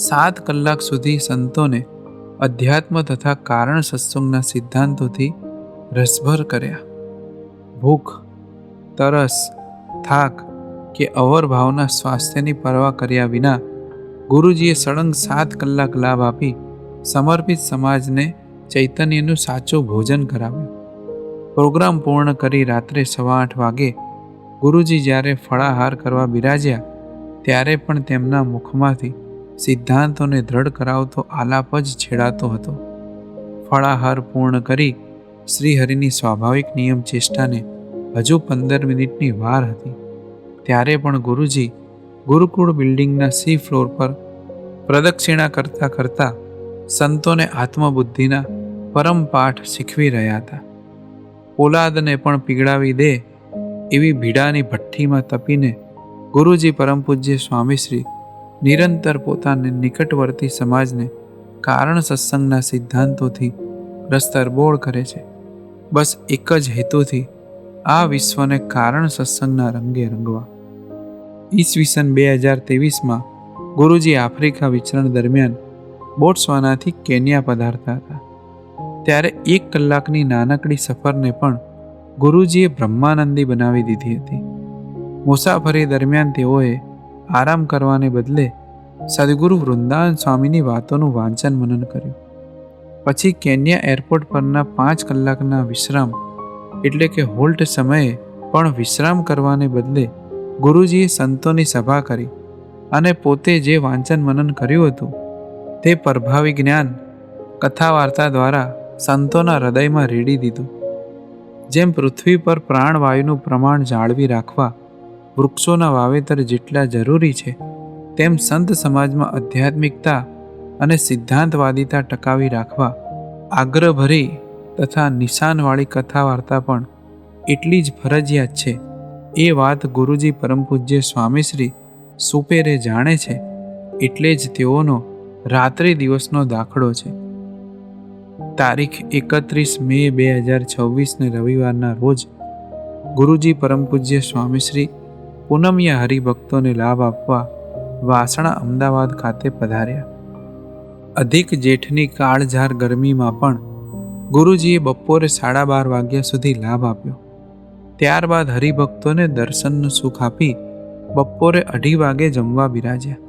7 કલાક સુધી સંતોને અધ્યાત્મ તથા કારણ સત્સંગના સિદ્ધાંતોથી રસભર કર્યા. ભૂખ, તરસ, થાક કે અવર ભાવના સ્વાસ્થ્યની પરવા કર્યા વિના ગુરુજીએ સળંગ 7 કલાક લાભ આપી સમર્પિત સમાજને ચૈતન્યનું સાચું ભોજન કરાવ્યું. પ્રોગ્રામ પૂર્ણ કરી રાત્રે 8:15 વાગે ગુરુજી જ્યારે ફળાહાર કરવા બિરાજ્યા ત્યારે પણ તેમના મુખમાંથી સિદ્ધાંતોને દ્રઢ કરાવતો આલાપ જ છેડાતો હતો. ફળાહાર પૂર્ણ કરી શ્રીહરિની સ્વાભાવિક નિયમ ચેષ્ટાને હજુ 15 મિનિટની વાર હતી ત્યારે પણ ગુરુજી ગુરુકુળ બિલ્ડિંગના સી ફ્લોર પર પ્રદક્ષિણા કરતા કરતા સંતોને આત્મબુદ્ધિના પરમ પાઠ શીખવી રહ્યા હતા. પોલાદને પણ પીગળાવી દે એવી ભીડાની ભઠ્ઠીમાં તપીને ગુરુજી પરમ પૂજ્ય સ્વામીશ્રી નિરંતર પોતાને નિકટવર્તી સમાજને કારણ સત્સંગના સિદ્ધાંતોથી રસ્તરબોળ કરે છે. બસ એક જ હેતુથી, આ વિશ્વને કારણ સત્સંગના રંગે રંગવા. ઈસવીસન 2023 ગુરુજી આફ્રિકા વિચરણ દરમિયાન બોટ્સવાનાથી કેન્યા પધારતા હતા ત્યારે 1 કલાકની નાનકડી સફરને પણ ગુરુજીએ બ્રહ્માનંદી બનાવી દીધી હતી. મુસાફરી દરમિયાન તેઓએ આરામ કરવાને બદલે સદગુરુ વૃંદાવન સ્વામીની વાતોનું વાંચન મનન કર્યું. પછી કેન્યા એરપોર્ટ પરના 5 કલાકના વિશ્રામ એટલે કે હોલ્ટ સમયે પણ વિશ્રામ કરવાને બદલે ગુરુજીએ સંતોની સભા કરી અને પોતે જે વાંચન મનન કર્યું હતું તે પ્રભાવી જ્ઞાન કથા વાર્તા દ્વારા સંતોના હૃદયમાં રેડી દીધું. જેમ પૃથ્વી પર પ્રાણવાયુનું પ્રમાણ જાળવી રાખવા વૃક્ષોના વાવેતર જેટલા જરૂરી છે, તેમ સંત સમાજમાં આધ્યાત્મિકતા અને સિદ્ધાંતવાદિતા ટકાવી રાખવા આગ્રહભરી તથા નિશાનવાળી કથા વાર્તા પણ એટલી જ ફરજિયાત છે. એ વાત ગુરુજી પરમ પૂજ્ય સ્વામીશ્રી સુપેરે જાણે છે એટલે જ તેઓનો રાત્રિ દિવસનો દાખલો છે. તારીખ 31 મે 2026ને રવિવારના રોજ ગુરુજી પરમ પૂજ્ય સ્વામીશ્રી પૂનમિયા હરિભક્તોને લાભ આપવા વાસણા અમદાવાદ ખાતે પધાર્યા. અધિક જેઠની કાળઝાળ ગરમીમાં પણ ગુરુજીએ બપોરે 12:30 વાગ્યા સુધી લાભ આપ્યો. ત્યારબાદ હરિભક્તોને દર્શનનું સુખ આપી બપોરે 2:30 વાગે જમવા બિરાજ્યા.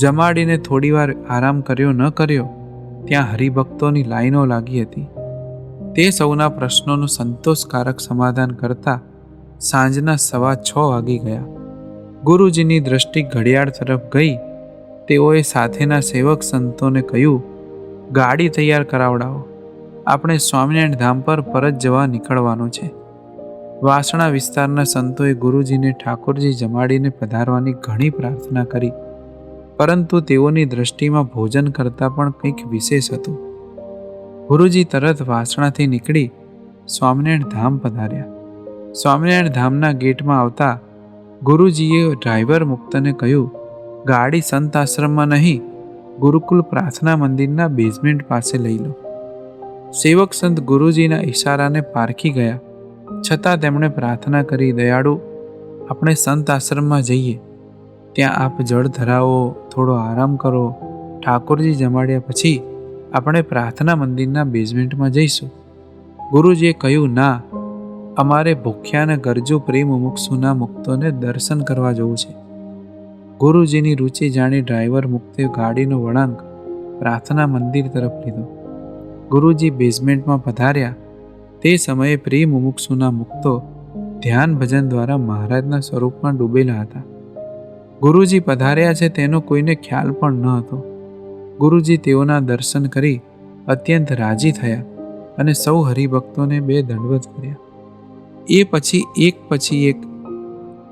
જમાડીને થોડીવાર આરામ કર્યો ન કર્યો ત્યાં હરિભક્તોની લાઈનો લાગી હતી. તે સૌના પ્રશ્નોનું સંતોષકારક સમાધાન કરતા સાંજના 6:15 વાગી ગયા. ગુરુજીની દ્રષ્ટિ ઘડિયાળ તરફ ગઈ. તેઓએ સાથેના સેવક સંતોને કહ્યું, ગાડી તૈયાર કરાવડાવો, આપણે સ્વામિનારાયણ ધામ પર પરત જવા નીકળવાનું છે. વાસણા વિસ્તારના સંતોએ ગુરુજીને ઠાકોરજી જમાડીને પધારવાની ઘણી પ્રાર્થના કરી, પરંતુ તેઓની દ્રષ્ટિમાં ભોજન કરતાં પણ કંઈક વિશેષ હતું. ગુરુજી તરત વાસણાથી નીકળી સ્વામિનારાયણ ધામ પધાર્યા. સ્વામિનારાયણ ધામના ગેટમાં આવતા ગુરુજીએ ડ્રાઈવર મુક્તને કહ્યું, ગાડી સંત આશ્રમમાં નહીં, ગુરુકુલ પ્રાર્થના મંદિરના બેઝમેન્ટ પાસે લઈ લો. સેવક સંત ગુરુજીના ઈશારાને પારખી ગયા, છતાં તેમણે પ્રાર્થના કરી, દયાળુ, આપણે સંત આશ્રમમાં જઈએ, ત્યાં આપ જળ ધરાવો, થોડો આરામ કરો, ઠાકોરજી જમાડ્યા પછી આપણે પ્રાર્થના મંદિરના બેઝમેન્ટમાં જઈશું. ગુરુજીએ કહ્યું, ના, અમારે ભૂખ્યા અને ગરજુ પ્રેમ મુમુક્ષુના મુક્તોને દર્શન કરવા જવું છે. ગુરુજીની રુચિ જાણી ડ્રાઈવર મુક્તે ગાડીનો વળાંક પ્રાર્થના મંદિર તરફ લીધો. ગુરુજી બેઝમેન્ટમાં પધાર્યા. તે સમયે પ્રેમ મુમુક્ષુના મુક્તો ધ્યાન ભજન દ્વારા મહારાજના સ્વરૂપમાં ડૂબેલા હતા. ગુરુજી પધાર્યા છે તેનો કોઈને ખ્યાલ પણ ન હતો. ગુરુજી તેઓના દર્શન કરી અત્યંત રાજી થયા અને સૌ હરિભક્તોને 2 દંડવત કર્યા. એ પછી એક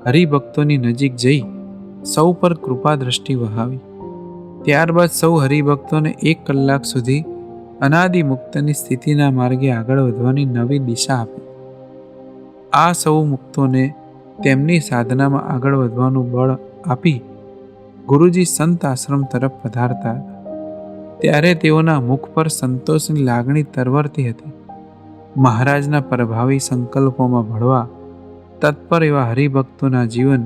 હરિભક્તોની નજીક જઈ સૌ પર કૃપા દ્રષ્ટિ વહાવી. ત્યારબાદ સૌ હરિભક્તોને 1 કલાક સુધી અનાદિ મુક્તની સ્થિતિના માર્ગે આગળ વધવાની નવી દિશા આપી. આ સૌ મુક્તોને તેમની સાધનામાં આગળ વધવાનું બળ આપી ગુરુજી સંત આશ્રમ તરફ પધારતા હતા. ત્યારે તેઓના મુખ પર સંતોષની લાગણી તરવરતી હતી. મહારાજના પ્રભાવી સંકલ્પોમાં ભળવા તત્પર એવા હરિભક્તોના જીવન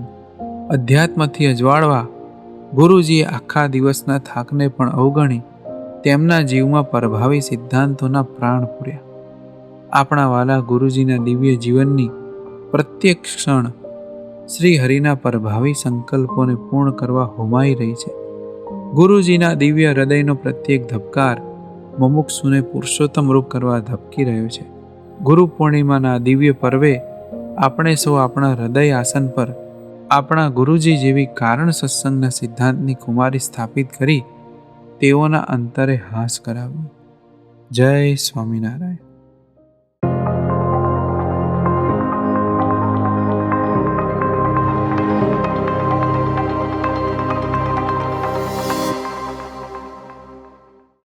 અધ્યાત્મથી અજવાળવા ગુરુજીએ આખા દિવસના થાકને પણ અવગણી તેમના જીવમાં પ્રભાવી સિદ્ધાંતોના પ્રાણ પૂર્યા. આપણા વાલા ગુરુજીના દિવ્ય જીવનની પ્રત્યેક ક્ષણ શ્રી હરિના પ્રભાવી સંકલ્પોને પૂર્ણ કરવા હોમાઈ રહી છે. ગુરુજીના દિવ્ય હૃદયનો પ્રત્યેક ધબકાર મુમુક્ષુને પુરુષોત્તમ રૂપ કરવા ધબકી રહ્યો છે. ગુરુ પૂર્ણિમાના દિવ્ય પર્વે આપણે સૌ આપણા હૃદય આસન પર આપણા ગુરુજી જેવી કારણ સત્સંગના સિદ્ધાંતની કુમારી સ્થાપિત કરી તેઓના અંતરે હાસ કરાવ્યું. જય સ્વામિનારાયણ.